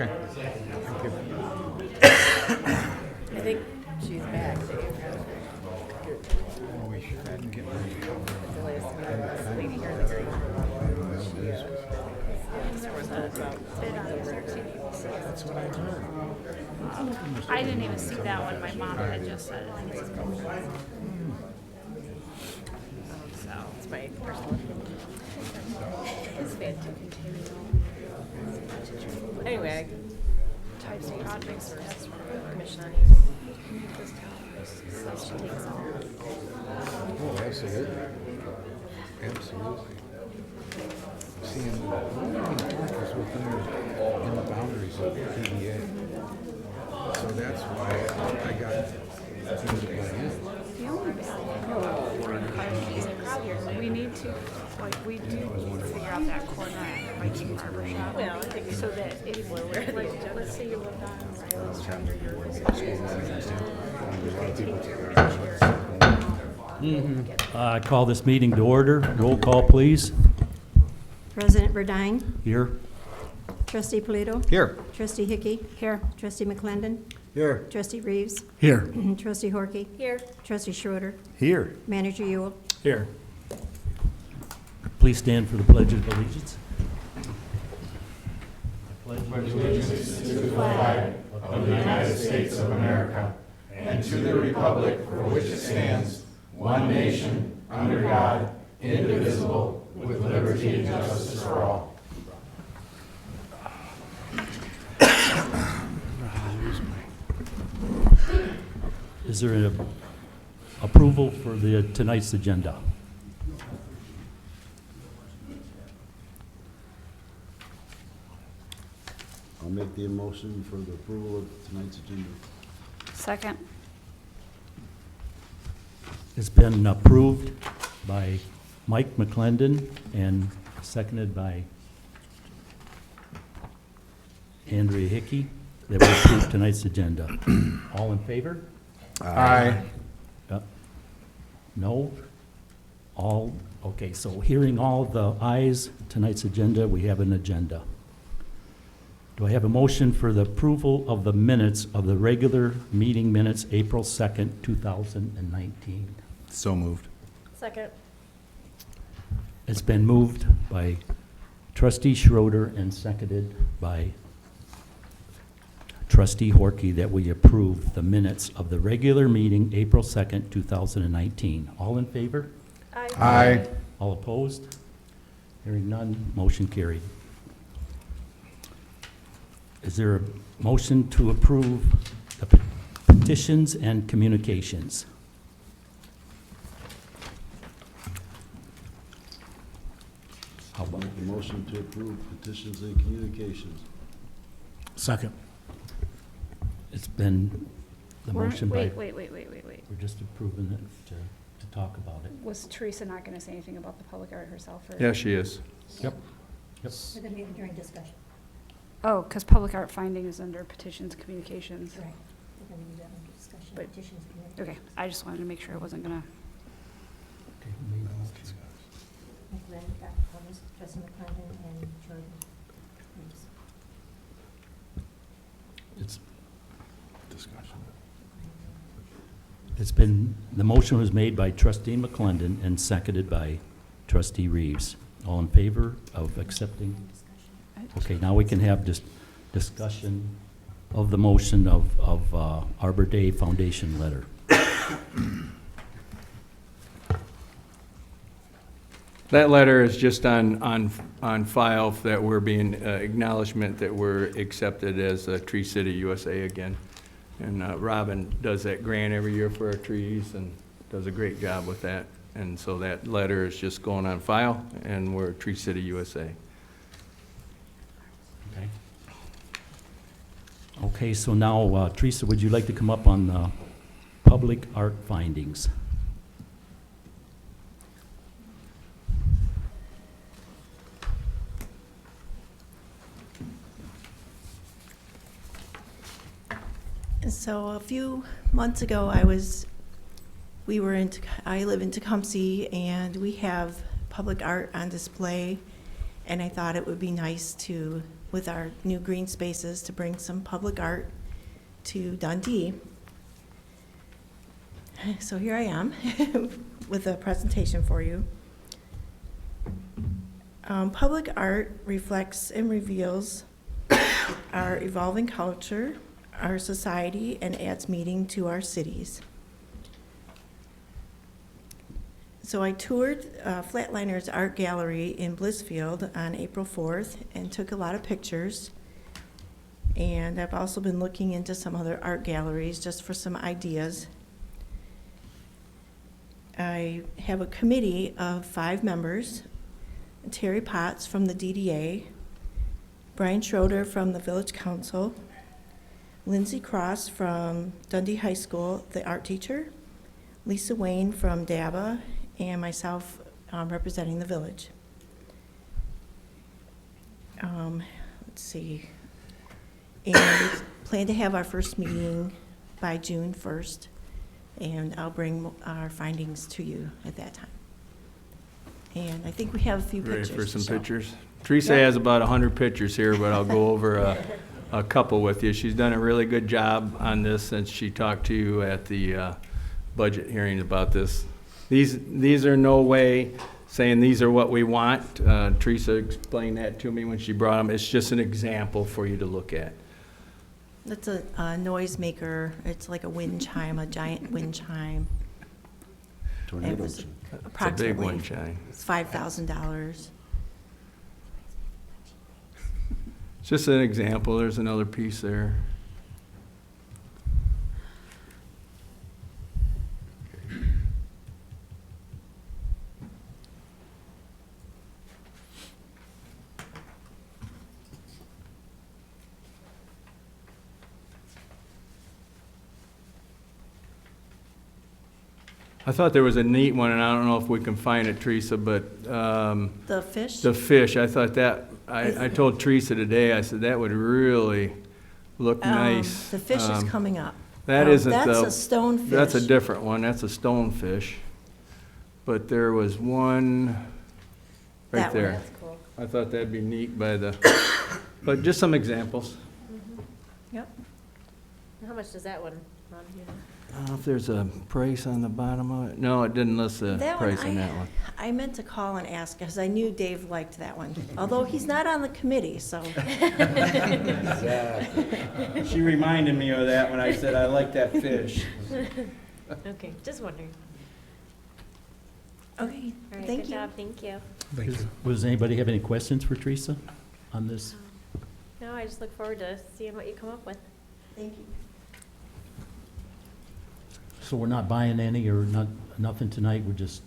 Okay. Thank you. I think she's back. Well, we should get ready to cover The last lady here in the green. She was about That's what I heard. I didn't even see that one. My mom had just said it. So it's my personal. It's bad to continue. Anyway, types of projects. commission on this town. So she takes all. Oh, absolutely. Absolutely. Seeing parkers within in the boundaries of PDA. So that's why I got into the in. The only bad thing we need to, like, we do figure out that corner at Viking Barber Shop. Well, I think So that if, like, let's say you lived on Riley Street or your I call this meeting to order. Roll call, please. President Burdine, Here. Trustee Polito, Here. Trustee Hickey, here. Trustee McClendon, Here. Trustee Reeves, Here. Trustee Horky, here. Trustee Schroeder, Here. Manager Ewell. Here. Please stand for the Pledge of Allegiance. Of the United States of America, and to the republic for which it stands, one nation, under God, indivisible, with liberty and justice for all. Is there an approval for tonight's agenda? I'll make the motion for the approval of tonight's agenda. Second. It's been approved by Mike McClendon and seconded by Andrea Hickey that we approve tonight's agenda. All in favor? Aye. No? All, okay, so hearing all the ayes, tonight's agenda, we have an agenda. Do I have a motion for the approval of the minutes of the regular meeting minutes, April 2nd, 2019? So moved. Second. It's been moved by Trustee Schroeder and seconded by Trustee Horky that we approve the minutes of the regular meeting, April 2nd, 2019. All in favor? Aye. All opposed? Hearing none, motion carried. Is there a motion to approve the petitions and communications? How about Make the motion to approve petitions and communications. Second. It's been the motion by, Wait. we're just approving it to talk about it. Was Teresa not going to say anything about the public art herself? Or? Yeah, she is. Yep. Yep. We're going to be during discussion. Oh, because public art finding is under petitions, communications. Right. We're going to use that under discussion, But- petitions, Okay, communications. I just wanted to make sure I wasn't going to. Okay, who made the motion? McClendon, Dr. Cummings, Trustee McClendon, and Jordan. Reeves. It's, Discussion. it's been, the motion was made by Trustee McClendon and seconded by Trustee Reeves. All in favor of accepting? Okay, now we can have discussion of the motion of Arbor Day Foundation letter. That letter is just on file that we're being, acknowledgement that we're accepted as a Tree City USA again. And Robin does that grant every year for our trees and does a great job with that. And so that letter is just going on file, and we're Tree City USA. Okay. Okay, so now, Teresa, would you like to come up on the public art findings? So a few months ago, I live in Tecumseh, and we have public art on display, and I thought it would be nice to with our new green spaces to bring some public art to Dundee. So here I am with a presentation for you. Public art reflects and reveals our evolving culture, our society, and adds meaning to our cities. So I toured Flatliner's Art Gallery in Blissfield on April 4th and took a lot of pictures. And I've also been looking into some other art galleries just for some ideas. I have a committee of 5 members: Terry Potts from the DDA, Brian Schroeder from the Village Council, Lindsay Cross from Dundee High School, the art teacher, Lisa Wayne from DABA, and myself representing the village. Let's see. And we plan to have our first meeting by June 1st, and I'll bring our findings to you at that time. And I think we have a few Ready pictures. for to some show. pictures? Teresa has about 100 pictures here, but I'll go over a couple with you. She's done a really good job on this since she talked to you at the budget hearing about this. These are no way saying these are what we want. Teresa explained that to me when she brought them. It's just an example for you to look at. That's a noise maker. It's like a wind chime, a giant wind chime. It Tornado. was It's a big approximately one, Shine. It's $5,000. It's just an example. There's another piece there. I thought there was a neat one, and I don't know if we can find it, Teresa, but The fish? the fish, I thought that, I told Teresa today, I said that would really look nice. The fish is coming up. That isn't That's the. a stonefish. That's a different one, that's a stonefish. But there was one right That one. there. That's cool. I thought that'd be neat by the, but just some examples. Yep. How much does that one run? You know? I don't know if there's a price on the bottom of it. No, it didn't list the That one, price on that one. I meant to call and ask, because I knew Dave liked that one, although he's not on the committee, so. She reminded me of that when I said I like that fish. Okay, just wondering. Okay, All right, thank good you. job, thank you. Thank you. Does anybody have any questions for Teresa on this? No, I just look forward to seeing what you come up with. Thank you. So we're not buying any or nothing tonight, we're just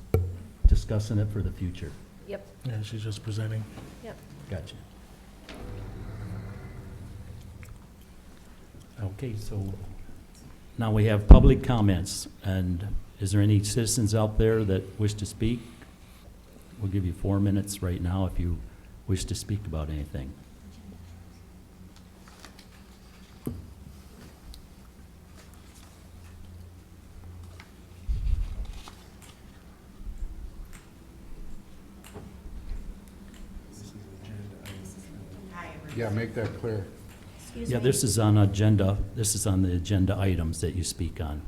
discussing it for the future? Yep, Yeah, she's just presenting. yep. Gotcha. Okay, so now we have public comments, and is there any citizens out there that wish to speak? We'll give you 4 minutes right now if you wish to speak about anything. Yeah, make that clear. Excuse Yeah, me. this is on the agenda items that you speak on.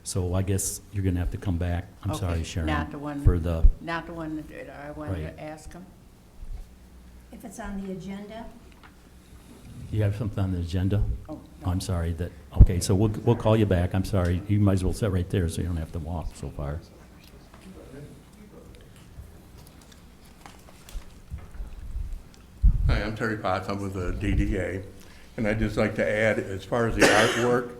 So I guess you're gonna have to come back, I'm sorry, Okay, Sharon. not the one- For the, Not the one that I wanted Right. to ask him? If it's on the agenda, you have something on the agenda? Oh, I'm sorry that, okay, so we'll call you back, I'm sorry. You might as well sit right there so you don't have to walk so far. Hi, I'm Terry Potts, I'm with the DDA, and I'd just like to add, as far as the artwork,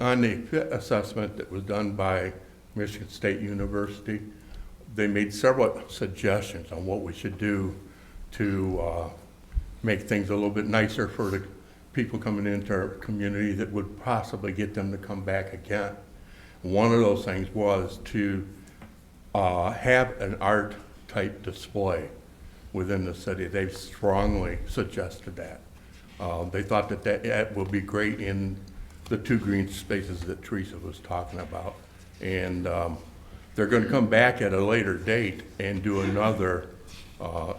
on the fit assessment that was done by Michigan State University, they made several suggestions on what we should do to make things a little bit nicer for the people coming into our community that would possibly get them to come back again. One of those things was to have an art type display within the city. They've strongly suggested that. They thought that would be great in the 2 green spaces that Teresa was talking about. And they're gonna come back at a later date and do another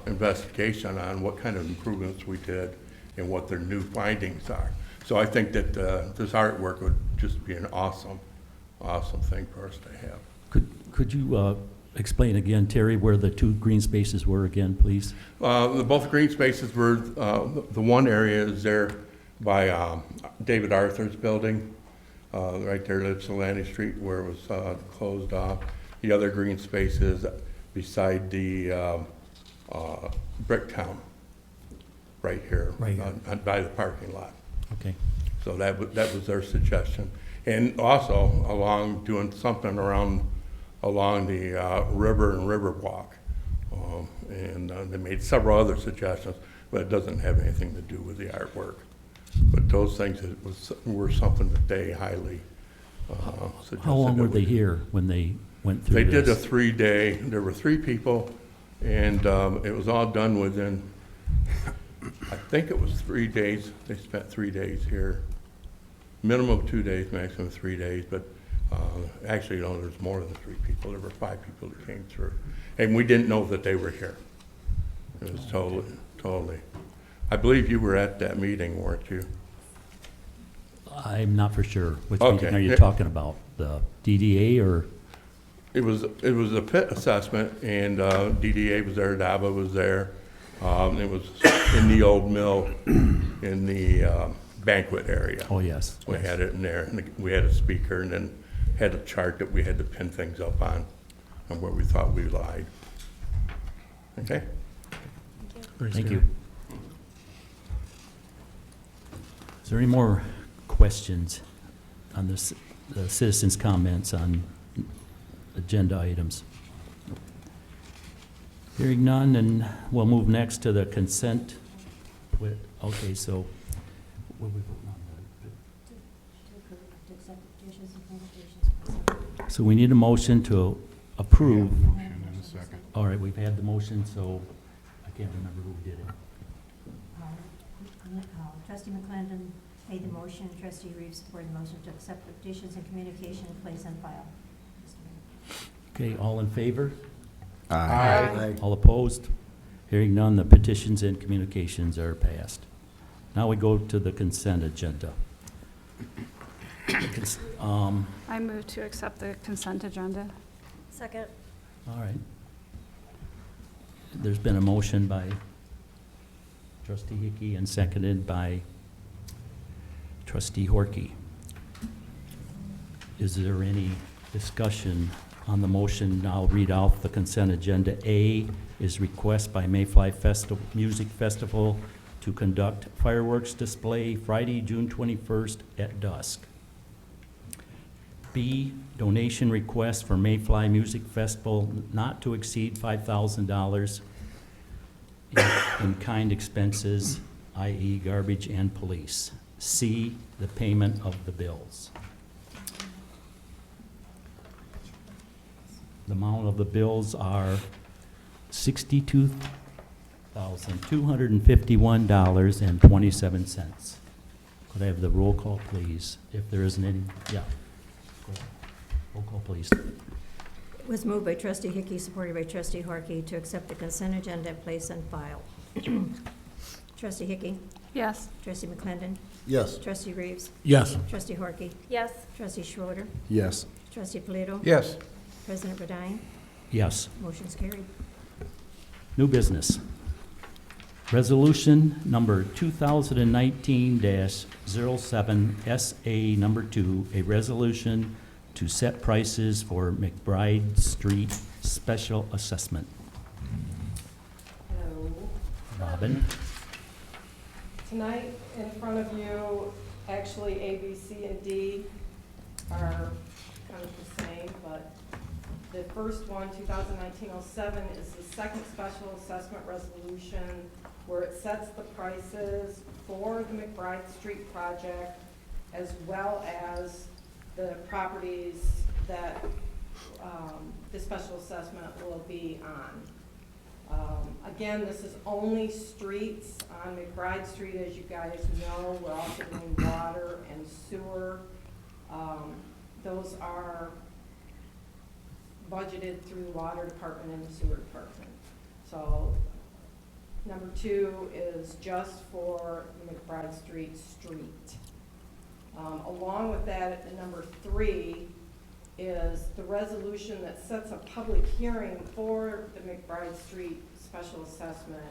investigation on what kind of improvements we did and what their new findings are. So I think that this artwork would just be an awesome thing for us to have. Could you explain again, Terry, where the two green spaces were again, please? Both green spaces were, the one area is there by David Arthur's building, right there at Ypsilanti Street where it was closed off. The other green space is beside the Bricktown, right here, Right here. by the parking lot. Okay. So that was their suggestion. And also doing something along the river and Riverwalk. And they made several other suggestions, but it doesn't have anything to do with the artwork. But those things were something that they highly suggested. How long were they here when they went through They this? did a 3-day, there were 3 people, and it was all done within, I think it was 3 days. They spent 3 days here. Minimum of 2 days, maximum 3 days, but actually, there's more than 3 people. There were 5 people that came through. And we didn't know that they were here. It was totally. I believe you were at that meeting, weren't you? I'm not for sure. Which Okay. meeting are you talking about? The DDA or? It was a pit assessment, and DDA was there, DABA was there. It was in the old mill in the banquet area. Oh, yes. We had it in there, and we had a speaker, and then had a chart that we had to pin things up on where we thought we lied. Okay? Thank you. Is there any more questions on this, the citizens' comments on agenda items? Hearing none, and we'll move next to the consent. Okay, so what are we voting on? To accept petitions and communications. So we need a motion to approve. Motion and a second. All right, we've had the motion, so I can't remember who did it. Trustee McClendon made the motion, trustee Reeves supported the motion to accept the petitions and communication and place on file. Mr. Mayor. Okay, all in favor? Aye. All opposed? Hearing none, the petitions and communications are passed. Now we go to the consent agenda. I move to accept the consent agenda. Second. All right. There's been a motion by trustee Hickey and seconded by trustee Horky. Is there any discussion on the motion? I'll read off the consent agenda. A is request by Mayfly Music Festival to conduct fireworks display Friday, June 21st at dusk. B, donation request for Mayfly Music Festival not to exceed $5,000 in kind expenses, i.e. garbage and police. C, the payment of the bills. The amount of the bills are $62,251.27. Could I have the roll call, please? If there isn't any, yeah. Go ahead. Roll call, please. It was moved by trustee Hickey, supported by trustee Horky, to accept the consent agenda and place on file. Trustee Hickey, Yes. trustee McClendon, Yes. trustee Reeves, Yes. trustee Horky, Yes. trustee Schroeder, Yes. trustee Polito, Yes. President Badine, Yes. motion's carried. New business. Resolution number 2019-07 SA number 2, a resolution to set prices for McBride Street Special Assessment. Hello. Robin? Tonight, in front of you, actually A, B, C, and D are kind of the same, but the first one, 2019-07, is the second special assessment resolution where it sets the prices for the McBride Street project as well as the properties that the special assessment will be on. Again, this is only streets on McBride Street, as you guys know. We're also doing water and sewer. Those are budgeted through the water department and the sewer department. So number 2 is just for McBride Street. Along with that, at number 3 is the resolution that sets a public hearing for the McBride Street special assessment.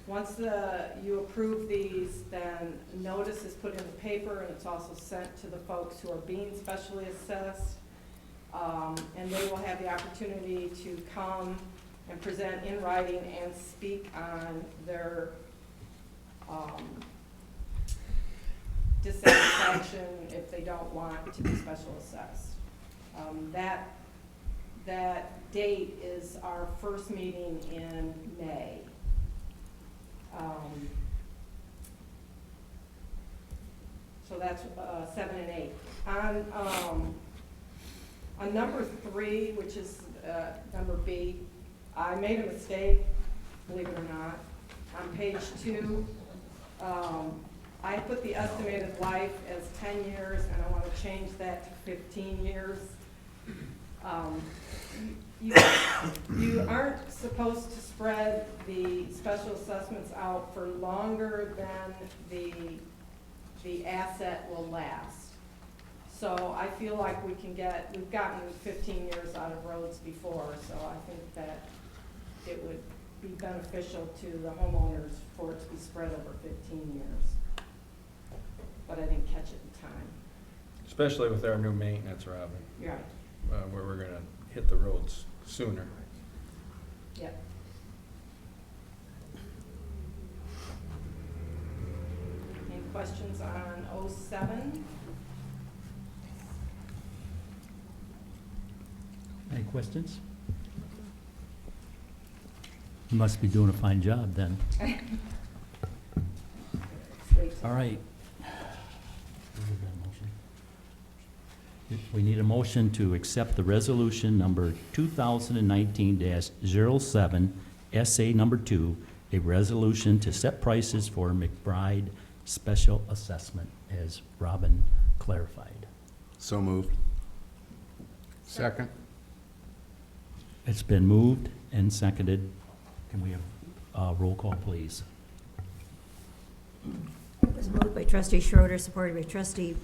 Once you approve these, then notice is put in the paper, and it's also sent to the folks who are being specially assessed. And they will have the opportunity to come and present in writing and speak on their dissatisfaction if they don't want to be special assessed. That date is our first meeting in May. So that's 7 and 8. On number 3, which is number B, I made a mistake, believe it or not. On page 2, I put the estimated life as 10 years, and I want to change that to 15 years. You aren't supposed to spread the special assessments out for longer than the asset will last. So I feel like we've gotten 15 years out of roads before, so I think that it would be beneficial to the homeowners for it to be spread over 15 years. But I didn't catch it in time. Especially with our new maintenance, Robin, You're right. where we're gonna hit the roads sooner. Yep. Any questions on 07? Any questions? You must be doing a fine job then. All right. We need a motion to accept the resolution number 2019-07, SA number 2, a resolution to set prices for McBride special assessment, as Robin clarified. So moved. Second. It's been moved and seconded. Can we have a roll call, please? It was moved by trustee Schroeder, supported by trustee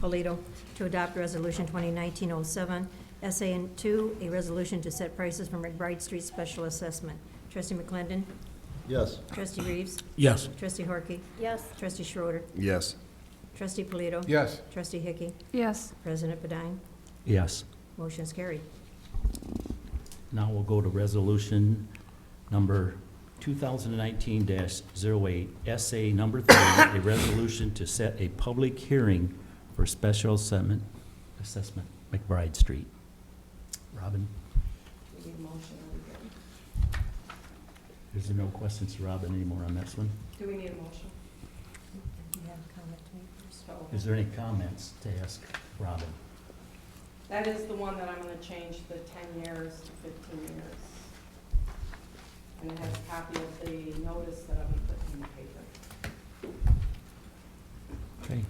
Polito, to adopt resolution 2019-07, SA2, a resolution to set prices for McBride Street special assessment. Trustee McClendon? Yes. Trustee Reeves? Yes. Trustee Horky? Yes. Trustee Schroeder? Yes. Trustee Polito? Yes. Trustee Hickey? Yes. President Bedine? Yes. Motion is carried. Now we'll go to resolution number 2019-08, SA number 3, a resolution to set a public hearing for special assessment, McBride Street. Robin? We need a motion, are we good? Is there no questions to Robin anymore on this one? Do we need a motion? You have a comment to make first? So Is there any comments to ask Robin? that is the one that I'm gonna change the 10 years to 15 years. And it has a copy of the notice that I'll be putting in the paper. Okay.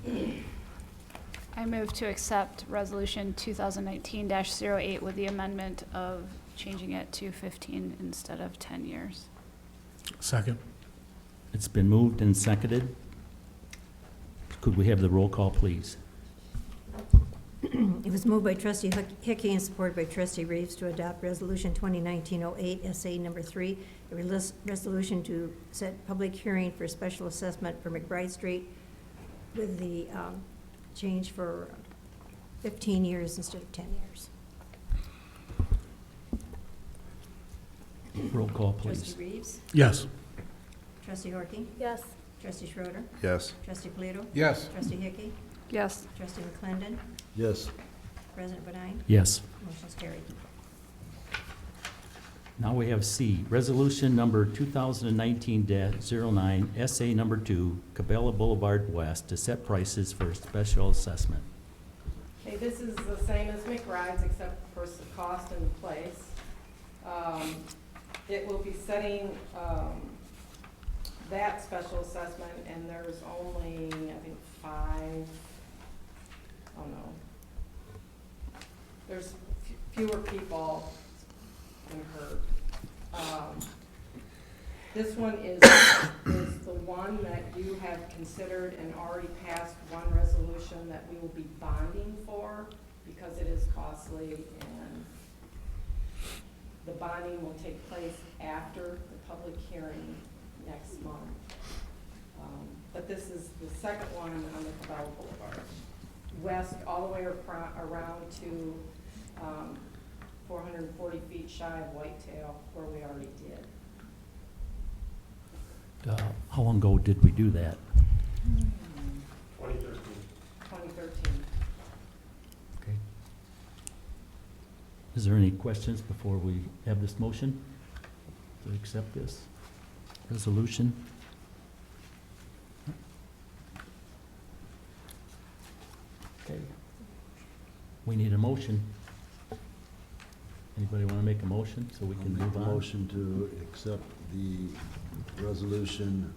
I move to accept resolution 2019-08 with the amendment of changing it to 15 instead of 10 years. Second. It's been moved and seconded. Could we have the roll call, please? It was moved by trustee Hickey and supported by trustee Reeves to adopt resolution 2019-08, SA number 3, a resolution to set public hearing for special assessment for McBride Street with the change for 15 years instead of 10 years. Roll call, please. Trustee Reeves? Yes. Trustee Horky? Yes. Trustee Schroeder? Yes. Trustee Polito? Yes. Trustee Hickey? Yes. Trustee McClendon? Yes. President Bedine? Yes. Motion is carried. Now we have C, resolution number 2019-09, SA number 2, Cabela Boulevard West, to set prices for special assessment. Okay, this is the same as McBride's, except of course the cost and the place. It will be setting that special assessment, and there's only, I think, 5, oh no. There's fewer people than hurt. This one is the one that you have considered and already passed one resolution that we will be bonding for because it is costly, and the bonding will take place after the public hearing next month. But this is the second one on the Cabell Boulevard. West, all the way around to 440 feet shy of Whitetail, where we already did. How long ago did we do that? 2013. Okay. Is there any questions before we have this motion to accept this resolution? Okay. We need a motion. Anybody want to make a motion so we I'll can make move a on? motion to accept the resolution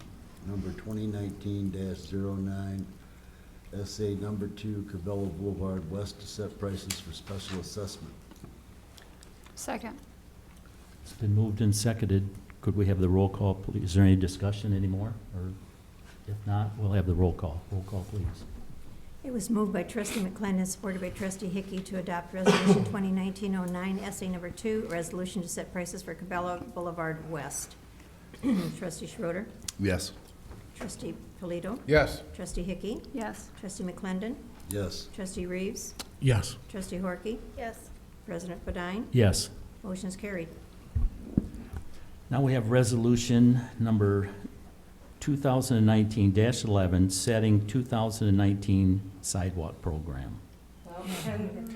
number 2019-09, SA number 2, Cabela Boulevard West, to set prices for special assessment. Second. It's been moved and seconded. Could we have the roll call, please? Is there any discussion anymore? Or if not, we'll have the roll call. Roll call, please. It was moved by trustee McClendon, supported by trustee Hickey, to adopt resolution 2019-09, SA number 2, a resolution to set prices for Cabela Boulevard West. Trustee Schroeder, Yes. trustee Polito, Yes. trustee Hickey, Yes. trustee McClendon, Yes. trustee Reeves, Yes. trustee Horky, Yes. President Bodine. Yes. Motion's carried. Now we have resolution number 2019-11, setting 2019 sidewalk program. Well, 10.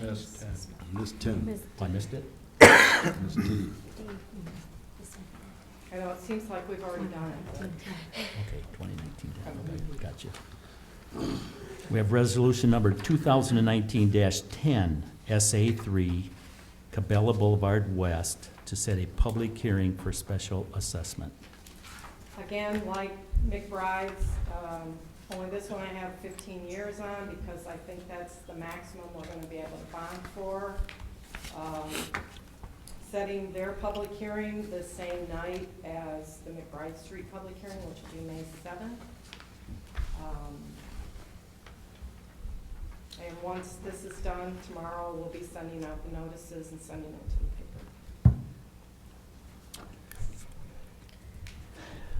Missed 10. Miss 10, I missed it? Miss T. I know, it seems like we've already done it. Okay, 2019, okay, gotcha. We have resolution number 2019-10, SA3, Cabela Boulevard West, to set a public hearing for special assessment. Again, like McBride's, only this one I have 15 years on because I think that's the maximum we're gonna be able to bond for. Setting their public hearing the same night as the McBride Street public hearing, which will be May 7th. And once this is done, tomorrow we'll be sending out the notices and sending it to the paper.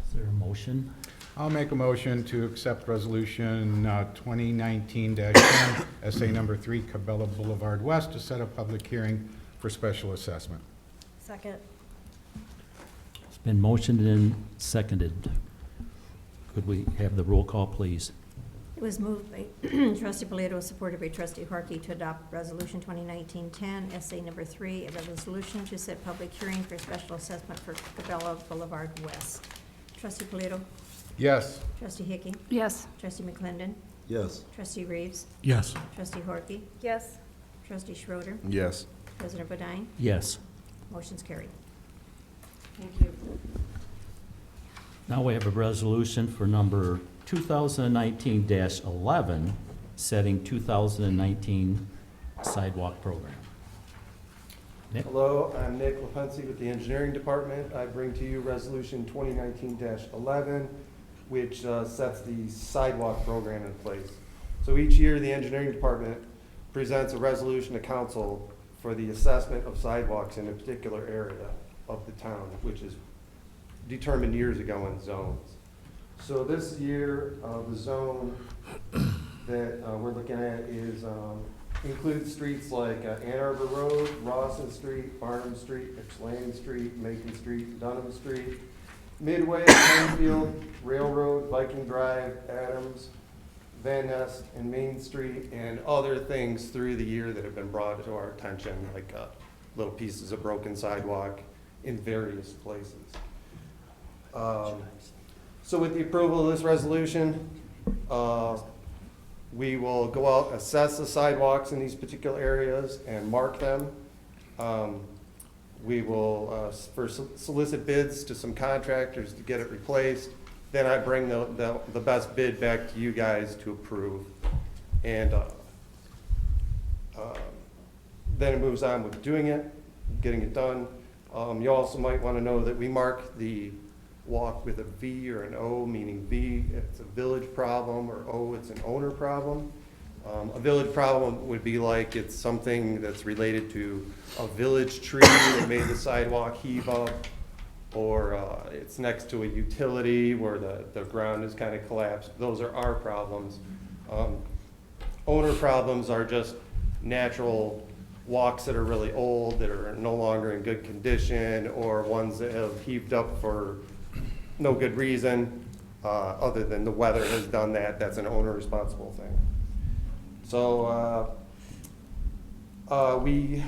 Is there a motion? I'll make a motion to accept resolution 2019-10, SA number 3, Cabela Boulevard West, to set a public hearing for special assessment. Second. It's been motioned and seconded. Could we have the roll call, please? It was moved by trustee Polito, supported by trustee Harkey, to adopt resolution 2019-10, SA number 3, a resolution to set public hearing for special assessment for Cabela Boulevard West. Trustee Polito, Yes. trustee Hickey, Yes. trustee McClendon, Yes. trustee Reeves, Yes. trustee Harkey, Yes. trustee Schroeder, Yes. President Bodine. Yes. Motion's carried. Thank you. Now we have a resolution for number 2019-11, setting 2019 sidewalk program. Nick? Hello, I'm Nick Lepensi with the Engineering Department. I bring to you Resolution 2019-11, which sets the sidewalk program in place. So each year, the Engineering Department presents a resolution to council for the assessment of sidewalks in a particular area of the town, which is determined years ago in zones. So this year, the zone that we're looking at is includes streets like Ann Arbor Road, Rawson Street, Barnum Street, Ypsilanti Street, Macon Street, Dunham Street, Midway, Penfield, Railroad, Viking Drive, Adams, Van Ness, and Main Street, and other things through the year that have been brought to our attention, like little pieces of broken sidewalk in various places. So with the approval of this resolution, we will go out, assess the sidewalks in these particular areas and mark them. We will solicit bids to some contractors to get it replaced. Then I bring the best bid back to you guys to approve. And then it moves on with doing it, getting it done. You also might want to know that we mark the walk with a V or an O, meaning V, it's a village problem, or O, it's an owner problem. A village problem would be like it's something that's related to a village tree that made the sidewalk heave up, or it's next to a utility where the ground is kind of collapsed. Those are our problems. Owner problems are just natural walks that are really old, that are no longer in good condition, or ones that have heaved up for no good reason, other than the weather has done that. That's an owner responsible thing. So we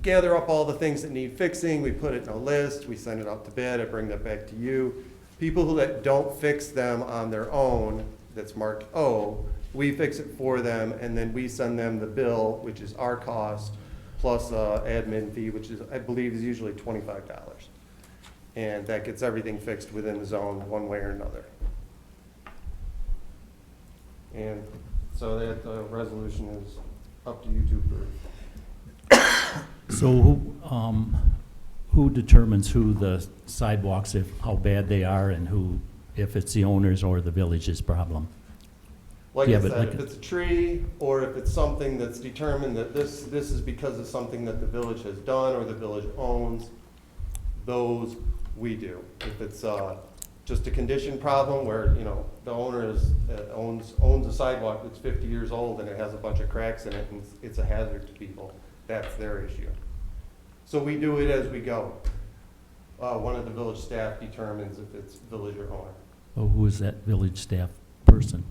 gather up all the things that need fixing, we put it in a list, we send it out to bid, I bring that back to you. People that don't fix them on their own, that's marked O, we fix it for them, and then we send them the bill, which is our cost, plus admin fee, which is, I believe, is usually $25. And that gets everything fixed within the zone, one way or another. And so that resolution is up to you to approve. So who determines who the sidewalks, how bad they are, and who, if it's the owners or the village's problem? Like Yeah, I but said, like if it's a tree, or if it's something that's determined that this is because of something that the village has done or the village owns, those we do. If it's just a condition problem where, you know, the owner owns a sidewalk that's 50 years old and it has a bunch of cracks in it and it's a hazard to people, that's their issue. So we do it as we go. One of the village staff determines if it's village or owner. Oh, who is that village staff person?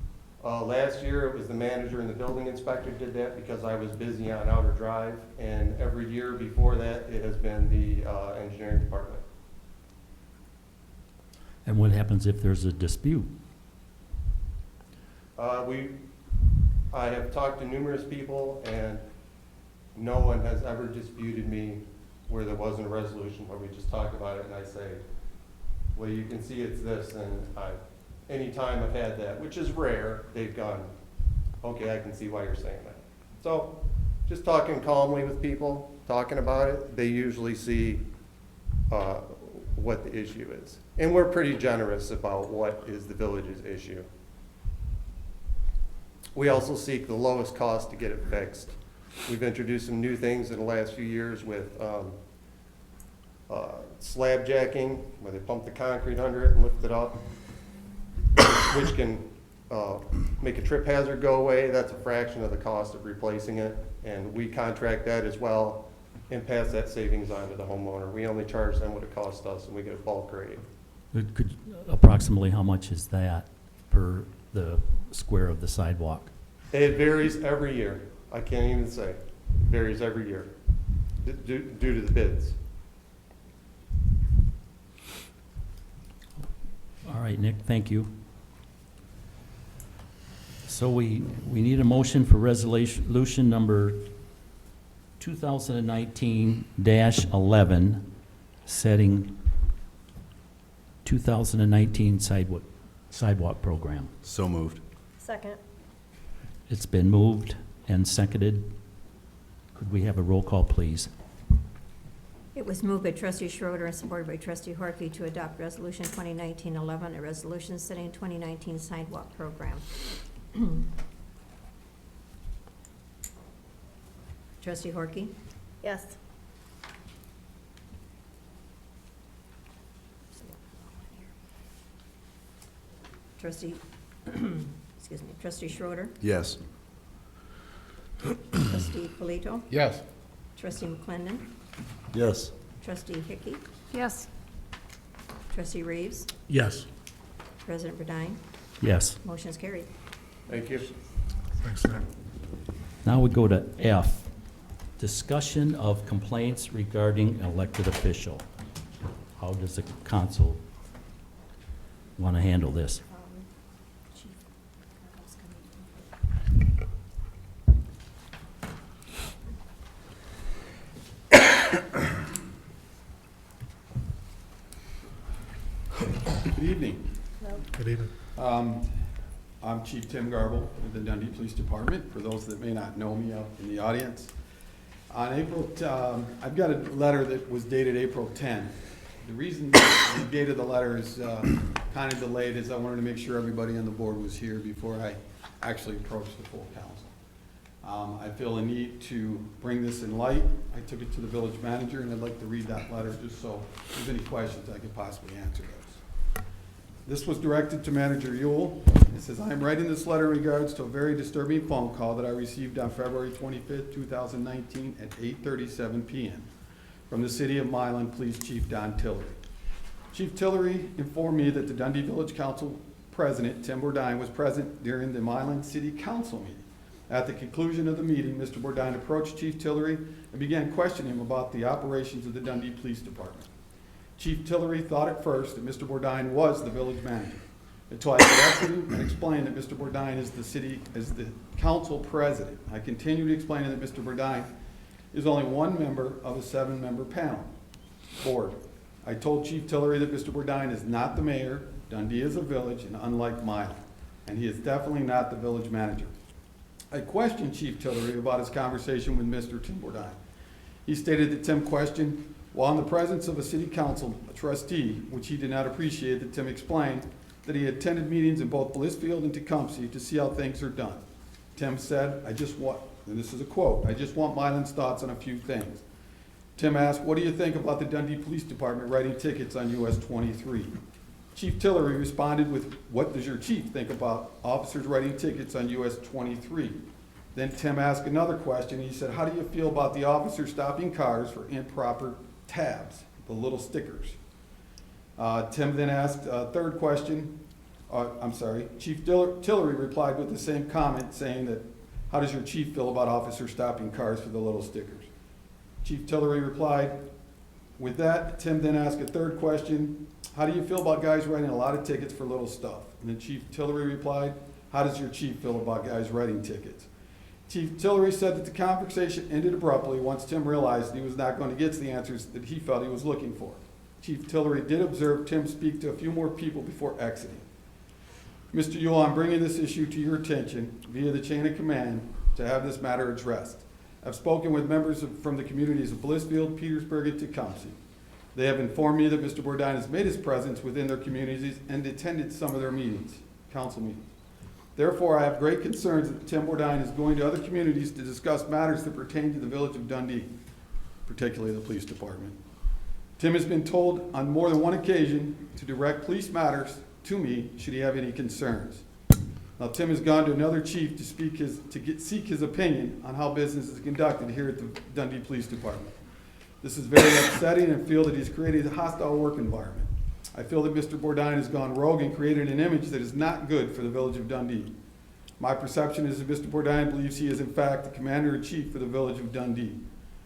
Last year, it was the manager and the building inspector did that because I was busy on Outer Drive, and every year before that, it has been the engineering department. And what happens if there's a dispute? I have talked to numerous people, and no one has ever disputed me where there wasn't a resolution, where we just talk about it and I say, well, you can see it's this, and anytime I've had that, which is rare, they've gone, okay, I can see why you're saying that. So just talking calmly with people, talking about it, they usually see what the issue is. And we're pretty generous about what is the village's issue. We also seek the lowest cost to get it fixed. We've introduced some new things in the last few years with slab jacking, where they pump the concrete under it and lift it up, which can make a trip hazard go away. That's a fraction of the cost of replacing it, and we contract that as well and pass that savings on to the homeowner. We only charge them what it costs us, and we get a bulk rate. Approximately how much is that per the square of the sidewalk? It varies every year. I can't even say. It varies every year due to the bids. All right, Nick, thank you. So we need a motion for resolution number 2019-11, setting 2019 sidewalk program. So moved. Second. It's been moved and seconded. Could we have a roll call, please? It was moved by trustee Schroeder and supported by trustee Horky to adopt resolution 2019-11, a resolution setting 2019 sidewalk program. Trustee Horky? Yes. Trustee, excuse me, trustee Schroeder? Yes. Trustee Polito? Yes. Trustee McClendon? Yes. Trustee Hickey? Yes. Trustee Reeves? Yes. President Burdine? Yes. Motion is carried. Thank you. Thanks, Nick. Now we go to F, discussion of complaints regarding elected official. How does the council want to handle this? Good evening. Good evening. I'm Chief Tim Garble with the Dundee Police Department, for those that may not know me out in the audience. On I've got a letter that was dated April 10th, The reason the date of the letter is kind of delayed is I wanted to make sure everybody on the board was here before I actually approached the full council. I feel a need to bring this in light. I took it to the village manager, and I'd like to read that letter just so if there's any questions, I could possibly answer those. This was directed to Manager Yule. It says, I am writing this letter in regards to a very disturbing phone call that I received on February 25th, 2019 at 8:37 p.m. from the city of Milan Police Chief Don Tillery. Chief Tillery informed me that the Dundee Village Council President, Tim Bourdin, was present during the Milan City Council meeting. At the conclusion of the meeting, Mr. Bourdin approached Chief Tillery and began questioning him about the operations of the Dundee Police Department. Chief Tillery thought at first that Mr. Bourdin was the village manager, until I corrected him and explained that Mr. Bourdin is the council president. I continued explaining that Mr. Bourdin is only one member of a 7-member panel board. I told Chief Tillery that Mr. Bourdin is not the mayor, Dundee is a village, and unlike Milan, and he is definitely not the village manager. I questioned Chief Tillery about his conversation with Mr. Tim Bourdin. He stated that Tim questioned, while in the presence of a city council trustee, which he did not appreciate, that Tim explained that he attended meetings in both Blissfield and Tecumseh to see how things are done. Tim said, I just want, and this is a quote, I just want Milan's thoughts on a few things. Tim asked, what do you think about the Dundee Police Department writing tickets on US 23? Chief Tillery responded with, what does your chief think about officers writing tickets on US 23? Then Tim asked another question. He said, how do you feel about the officers stopping cars for improper tabs, the little stickers? Tim then asked a third question. Chief Tillery replied with the same comment, saying that, how does your chief feel about officers stopping cars for the little stickers? Chief Tillery replied, with that, Tim then asked a third question. How do you feel about guys writing a lot of tickets for little stuff? And then Chief Tillery replied, how does your chief feel about guys writing tickets? Chief Tillery said that the conversation ended abruptly once Tim realized he was not going to get to the answers that he felt he was looking for. Chief Tillery did observe Tim speak to a few more people before exiting. Mr. Yule, I'm bringing this issue to your attention via the chain of command to have this matter addressed. I've spoken with members from the communities of Blissfield, Petersburg, and Tecumseh. They have informed me that Mr. Bourdin has made his presence within their communities and attended some of their meetings, council meetings. Therefore, I have great concerns that Tim Bourdin is going to other communities to discuss matters that pertain to the village of Dundee, particularly the police department. Tim has been told on more than one occasion to direct police matters to me should he have any concerns. Now, Tim has gone to another chief to seek his opinion on how business is conducted here at the Dundee Police Department. This is very upsetting and feel that he's created a hostile work environment. I feel that Mr. Bourdin has gone rogue and created an image that is not good for the village of Dundee. My perception is that Mr. Bourdin believes he is in fact the commander-in-chief for the village of Dundee.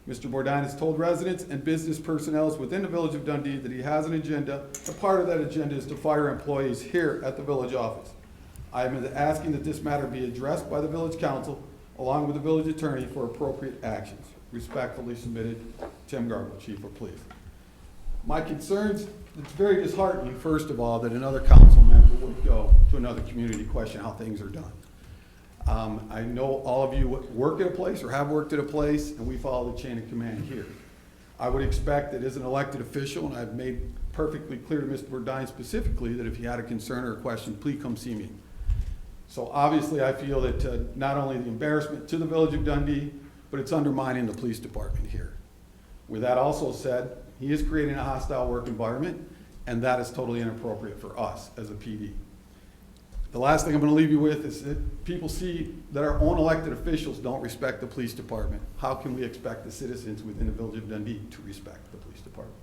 Mr. Bourdin has told residents and business personnel within the village of Dundee that he has an agenda. A part of that agenda is to fire employees here at the village office. I am asking that this matter be addressed by the village council along with the village attorney for appropriate actions. Respectfully submitted, Tim Garble, Chief of Police. My concerns, it's very disheartening, first of all, that another council member would go to another community to question how things are done. I know all of you work at a place or have worked at a place, and we follow the chain of command here. I would expect that as an elected official, and I've made perfectly clear to Mr. Bourdin specifically that if he had a concern or a question, please come see me. So obviously I feel that not only the embarrassment to the village of Dundee, but it's undermining the police department here. With that also said, he is creating a hostile work environment, and that is totally inappropriate for us as a PD. The last thing I'm going to leave you with is that people see that our own elected officials don't respect the police department. How can we expect the citizens within the village of Dundee to respect the police department?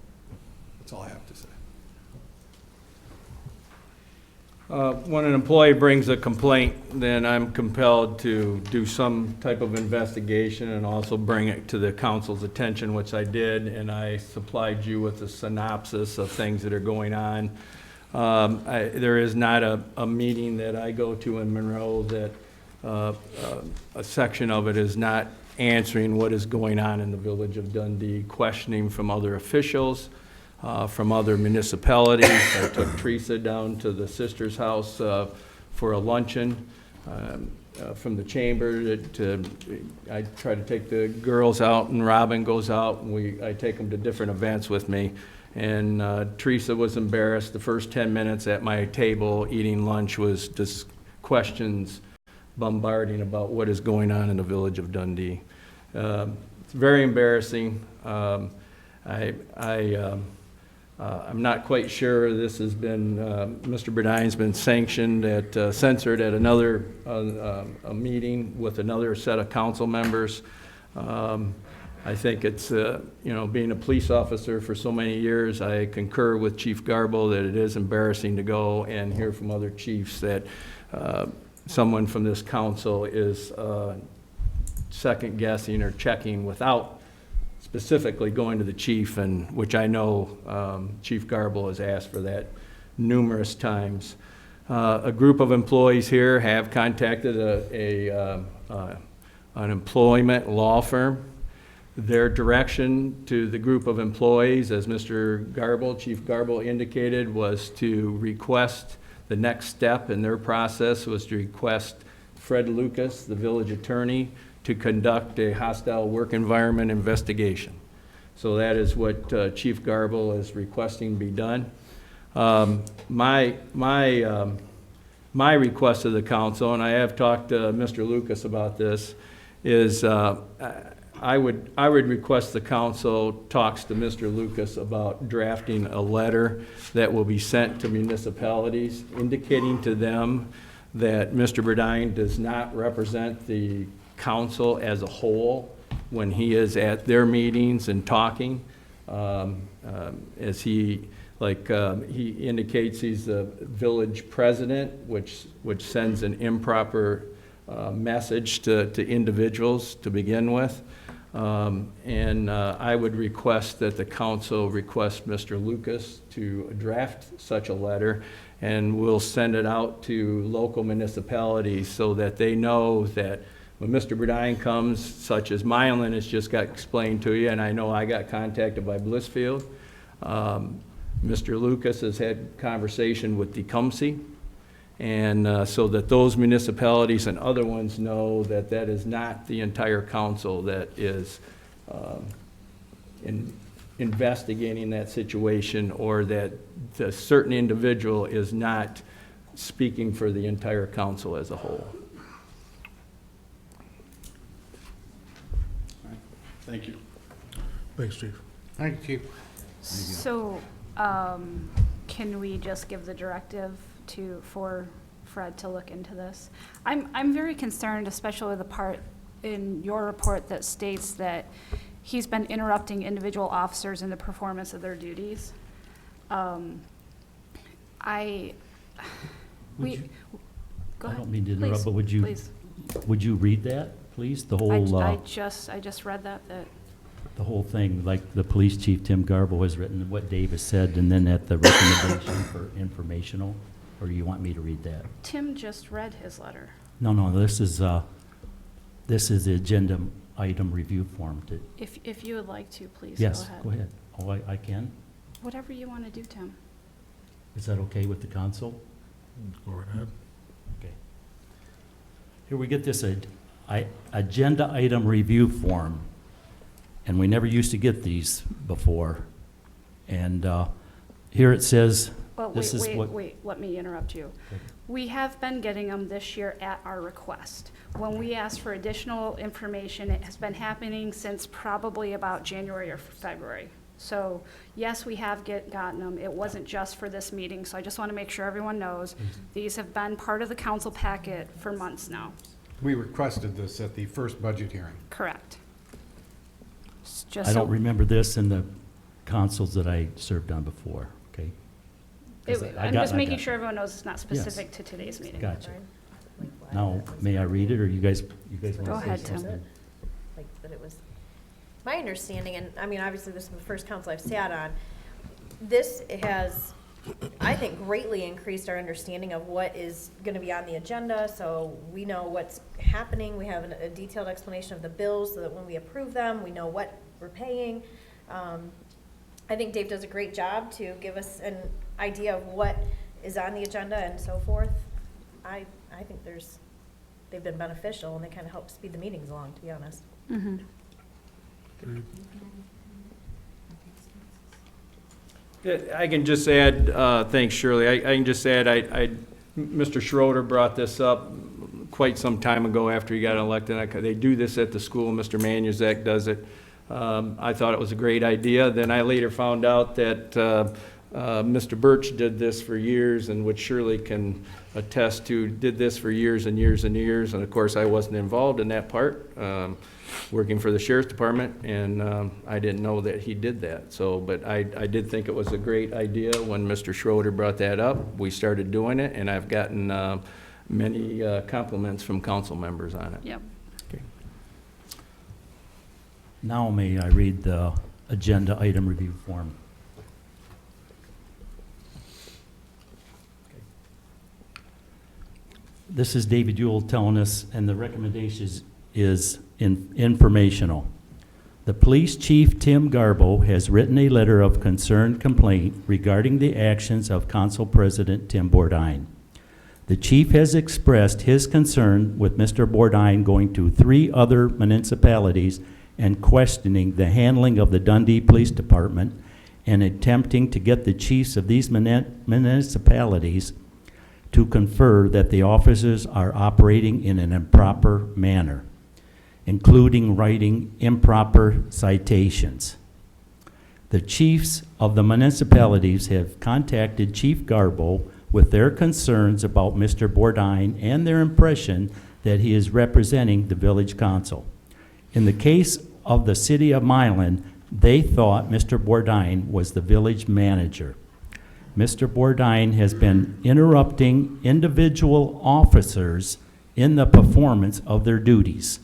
That's all I have to say. When an employee brings a complaint, then I'm compelled to do some type of investigation and also bring it to the council's attention, which I did, and I supplied you with a synopsis of things that are going on. There is not a meeting that I go to in Monroe that a section of it is not answering what is going on in the village of Dundee, questioning from other officials, from other municipalities. I took Teresa down to the sister's house for a luncheon from the chamber. I try to take the girls out, and Robin goes out, and I take them to different events with me. And Teresa was embarrassed. The first 10 minutes at my table eating lunch was just questions bombarding about what is going on in the village of Dundee. It's very embarrassing. I'm not quite sure this has been, Mr. Burdine's been sanctioned censored at another a meeting with another set of council members. I think it's, being a police officer for so many years, I concur with Chief Garbo that it is embarrassing to go and hear from other chiefs that someone from this council is second guessing or checking without specifically going to the chief, and which I know Chief Garbo has asked for that numerous times. A group of employees here have contacted an employment law firm. Their direction to the group of employees, as Mr. Garbo, Chief Garbo indicated, was to request, the next step in their process was to request Fred Lucas, the village attorney, to conduct a hostile work environment investigation. So that is what Chief Garbo is requesting be done. My request of the council, and I have talked to Mr. Lucas about this, is I would request the council talks to Mr. Lucas about drafting a letter that will be sent to municipalities indicating to them that Mr. Burdine does not represent the council as a whole when he is at their meetings and talking. As he indicates he's the village president, which sends an improper message to individuals to begin with. I would request that the council request Mr. Lucas to draft such a letter, and we'll send it out to local municipalities so that they know that when Mr. Burdine comes, such as Mylan has just got explained to you, and I know I got contacted by Blissfield, Mr. Lucas has had conversation with Tecumseh, and so that those municipalities and other ones know that that is not the entire council that is investigating that situation, or that a certain individual is not speaking for the entire council as a whole. Thank you. Thanks, Chief. Thank you, Chief. So, can we just give the directive for Fred to look into this? I'm very concerned, especially the part in your report that states that he's been interrupting individual officers in the performance of their duties. Go I ahead. don't mean to interrupt, Please, but would please. you read that, please? The whole, I just read that the whole thing, like the police chief, Tim Garbo, has written, what Dave has said, and then at the recommendation for informational, or you want me to read that? Tim just read his letter. No, this is the agenda item review form. If you would like to, please Yes, go go ahead. ahead. Oh, I can? Whatever you want to do, Tim. Is that okay with the council? Go right ahead. Okay. Here we get this agenda item review form, and we never used to get these before. And here it says, Well, this is what. wait, let me interrupt you. We have been getting them this year at our request. When we ask for additional information, it has been happening since probably about January or February. So, yes, we have gotten them. It wasn't just for this meeting, so I just want to make sure everyone knows. These have been part of the council packet for months now. We requested this at the first budget hearing. Correct. I don't remember this in the councils that I served on before, okay? I'm just making sure everyone knows it's not specific to today's meeting. Gotcha. Now, may I read it, or you guys want to say something? Go ahead, Tim. Like, that it was, my understanding, and I mean, obviously this is the first council I've sat on, this has, I think, greatly increased our understanding of what is gonna be on the agenda, so we know what's happening, we have a detailed explanation of the bills, so that when we approve them, we know what we're paying. I think Dave does a great job to give us an idea of what is on the agenda and so forth. I think they've been beneficial, and they kind of help speed the meetings along, to be honest. Mm-hmm. I can just add, thanks Shirley, I can just add, Mr. Schroeder brought this up quite some time ago after he got elected. They do this at the school, Mr. Manuzak does it. I thought it was a great idea. Then I later found out that Mr. Birch did this for years, and which Shirley can attest to, did this for years and years and years. And of course, I wasn't involved in that part, working for the sheriff's department, and I didn't know that he did that. So, but I did think it was a great idea when Mr. Schroeder brought that up. We started doing it, and I've gotten many compliments from council members on it. Yep. Now may I read the agenda item review form? This is David Yule telling us, and the recommendation is informational. The police chief, Tim Garbo, has written a letter of concern complaint regarding the actions of Council President Tim Bourdin. The chief has expressed his concern with Mr. Bourdin going to 3 other municipalities and questioning the handling of the Dundee Police Department and attempting to get the chiefs of these municipalities to confer that the officers are operating in an improper manner, including writing improper citations. The chiefs of the municipalities have contacted Chief Garbo with their concerns about Mr. Bourdin and their impression that he is representing the village council. In the case of the city of Milan, they thought Mr. Bourdin was the village manager. Mr. Bourdin has been interrupting individual officers in the performance of their duties,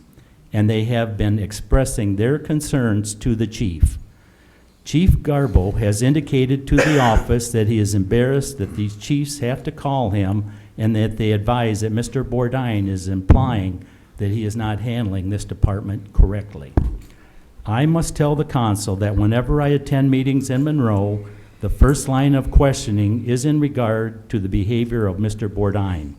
and they have been expressing their concerns to the chief. Chief Garbo has indicated to the office that he is embarrassed that these chiefs have to call him and that they advise that Mr. Bourdin is implying that he is not handling this department correctly. I must tell the council that whenever I attend meetings in Monroe, the first line of questioning is in regard to the behavior of Mr. Bourdin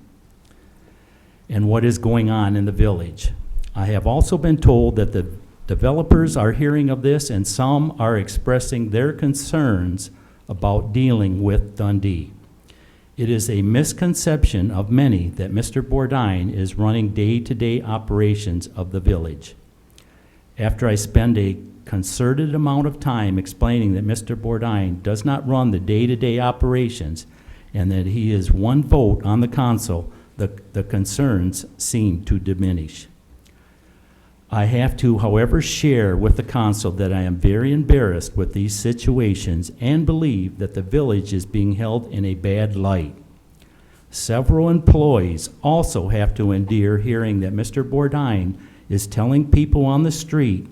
and what is going on in the village. I have also been told that the developers are hearing of this and some are expressing their concerns about dealing with Dundee. It is a misconception of many that Mr. Bourdin is running day-to-day operations of the village. After I spend a concerted amount of time explaining that Mr. Bourdin does not run the day-to-day operations and that he is one vote on the council, the concerns seem to diminish. I have to, however, share with the council that I am very embarrassed with these situations and believe that the village is being held in a bad light. Several employees also have to endure hearing that Mr. Bourdin is telling people on the street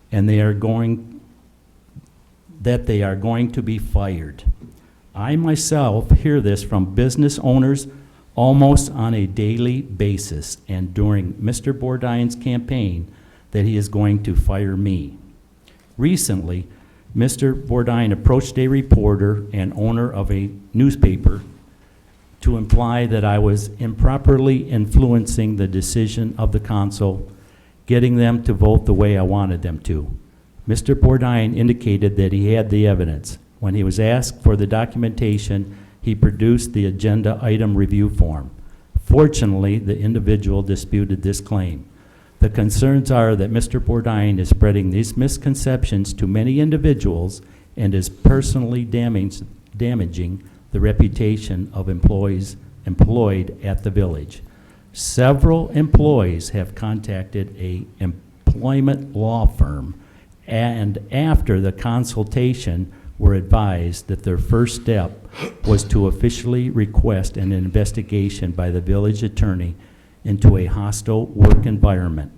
and they are going to be fired. I myself hear this from business owners almost on a daily basis, and during Mr. Bourdin's campaign that he is going to fire me. Recently, Mr. Bourdin approached a reporter and owner of a newspaper to imply that I was improperly influencing the decision of the council, getting them to vote the way I wanted them to. Mr. Bourdin indicated that he had the evidence. When he was asked for the documentation, he produced the agenda item review form. Fortunately, the individual disputed this claim. The concerns are that Mr. Bourdin is spreading these misconceptions to many individuals and is personally damaging the reputation of employees employed at the village. Several employees have contacted an employment law firm, and after the consultation were advised that their first step was to officially request an investigation by the village attorney into a hostile work environment.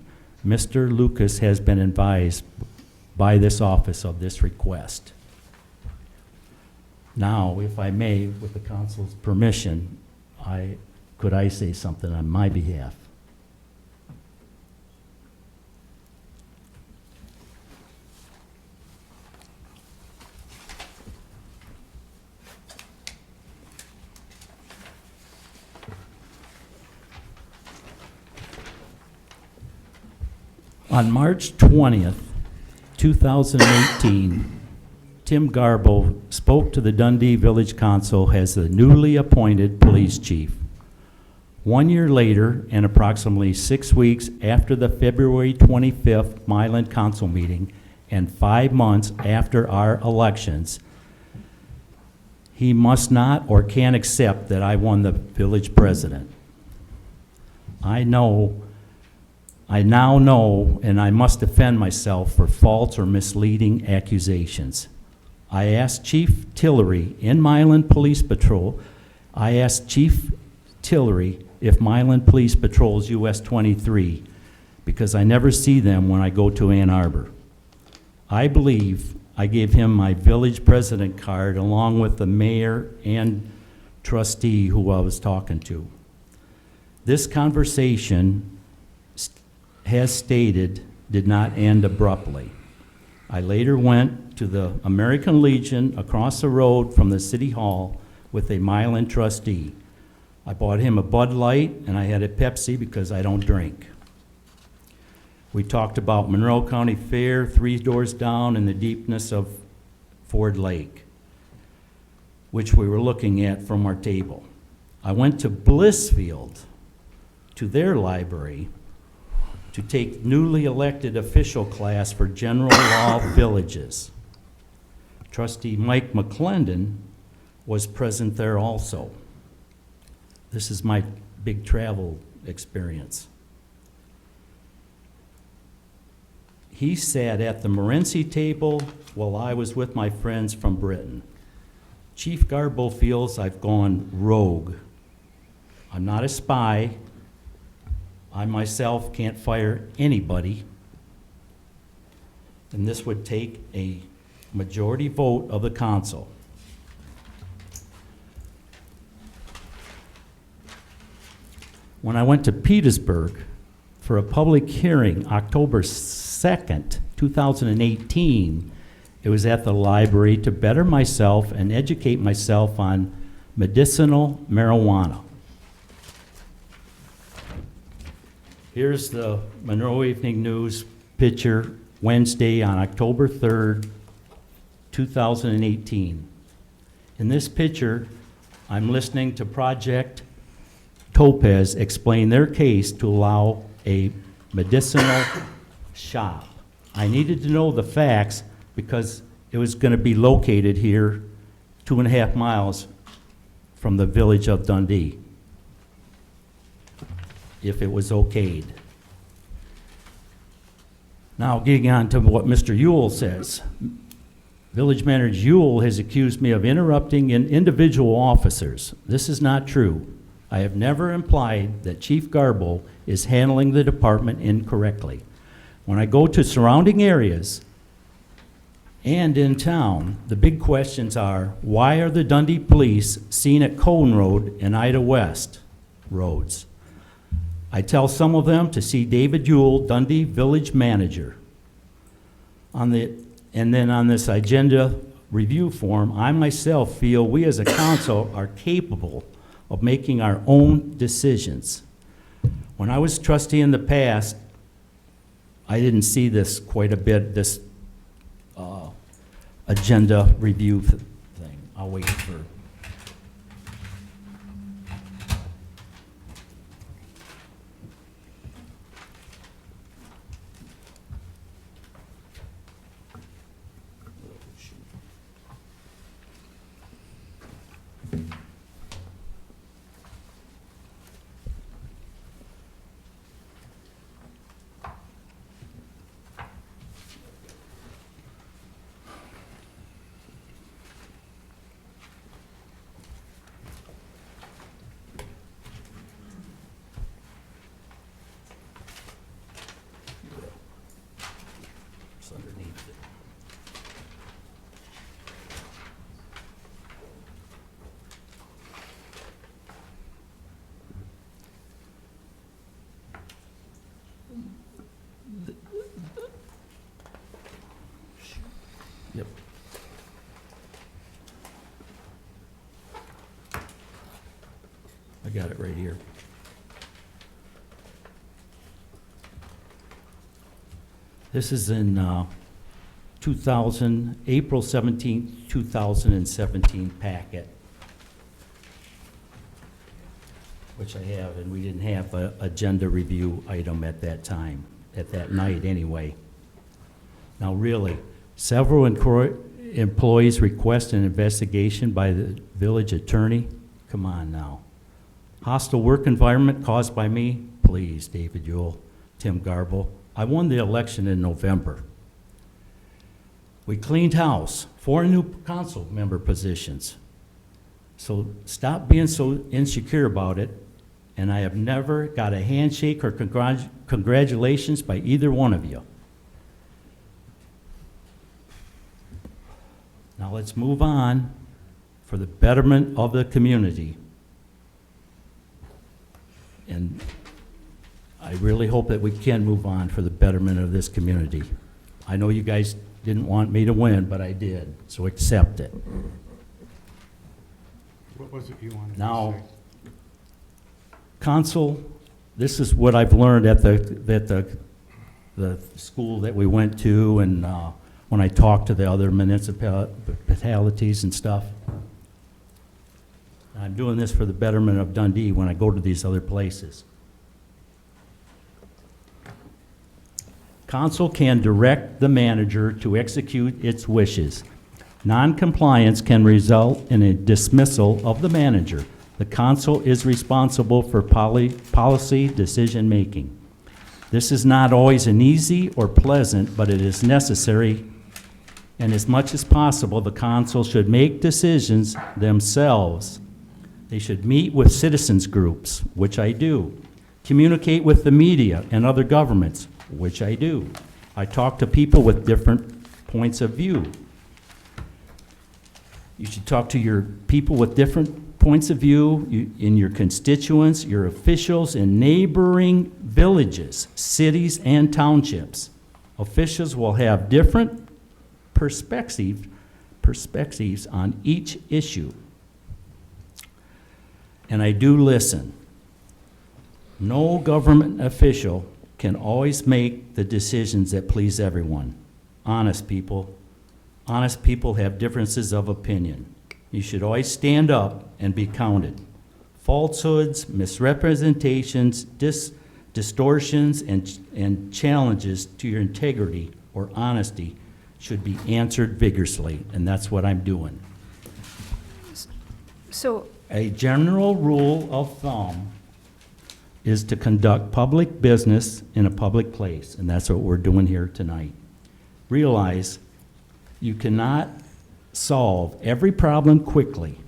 Mr. Lucas has been advised by this office of this request. Now, if I may, with the council's permission, could I say something on my behalf? On March 20th, 2018, Tim Garbo spoke to the Dundee Village Council as the newly appointed police chief. 1 year later, and approximately 6 weeks after the February 25th Milan Council meeting, and 5 months after our elections, he must not or can't accept that I won the village president. I now know, and I must defend myself for false or misleading accusations. I asked Chief Tillery in Milan Police Patrol, if Milan Police patrols US 23, because I never see them when I go to Ann Arbor. I believe I gave him my village president card along with the mayor and trustee who I was talking to. This conversation, has stated, did not end abruptly. I later went to the American Legion across the road from the city hall with a Milan trustee. I bought him a Bud Light and I had a Pepsi because I don't drink. We talked about Monroe County Fair, 3 doors down, and the deepness of Ford Lake, which we were looking at from our table. I went to Blissfield, to their library, to take newly elected official class for general law villages. Trustee Mike McClendon was present there also. This is my big travel experience. He sat at the Morenci table while I was with my friends from Britain. Chief Garbo feels I've gone rogue. I'm not a spy. I myself can't fire anybody. And this would take a majority vote of the council. When I went to Petersburg for a public hearing October 2nd, 2018, it was at the library to better myself and educate myself on medicinal marijuana. Here's the Monroe Evening News picture Wednesday on October 3rd, 2018. In this picture, I'm listening to Project Topaz explain their case to allow a medicinal shop. I needed to know the facts because it was going to be located here 2.5 miles from the village of Dundee, if it was okayed. Now, getting on to what Mr. Ewell says. Village Manager Ewell has accused me of interrupting individual officers. This is not true. I have never implied that Chief Garbo is handling the department incorrectly. When I go to surrounding areas and in town, the big questions are, why are the Dundee police seen at Cone Road and Ida West roads? I tell some of them to see David Ewell, Dundee Village Manager. And then on this agenda review form, I myself feel we as a council are capable of making our own decisions. When I was trustee in the past, I didn't see this quite a bit, this agenda review thing. I'll wait for. It's underneath it. Yep. I got it right here. This is in April 17th, 2017 packet, which I have, and we didn't have an agenda review item at that time, at that night anyway. Now really, several employees request an investigation by the village attorney. Come on now. Hostile work environment caused by me? Please, David Yule, Tim Garble. I won the election in November. We cleaned house, 4 new council member positions. So stop being so insecure about it, and I have never got a handshake or congratulations by either one of you. Now let's move on for the betterment of the community. And I really hope that we can move on for the betterment of this community. I know you guys didn't want me to win, but I did, so accept it. What was it you wanted Now, to say? Council, this is what I've learned at the school that we went to, and when I talked to the other municipalities and stuff. I'm doing this for the betterment of Dundee when I go to these other places. Council can direct the manager to execute its wishes. Non-compliance can result in a dismissal of the manager. The council is responsible for policy decision-making. This is not always an easy or pleasant, but it is necessary, and as much as possible, the council should make decisions themselves. They should meet with citizens groups, which I do. Communicate with the media and other governments, which I do. I talk to people with different points of view. You should talk to your people with different points of view in your constituents, your officials in neighboring villages, cities, and townships. Officials will have different perspectives on each issue. And I do listen. No government official can always make the decisions that please everyone. Honest people have differences of opinion. You should always stand up and be counted. Falsehoods, misrepresentations, distortions, and challenges to your integrity or honesty should be answered vigorously, and that's what I'm doing. So, A general rule of thumb is to conduct public business in a public place, and that's what we're doing here tonight. Realize you cannot solve every problem quickly.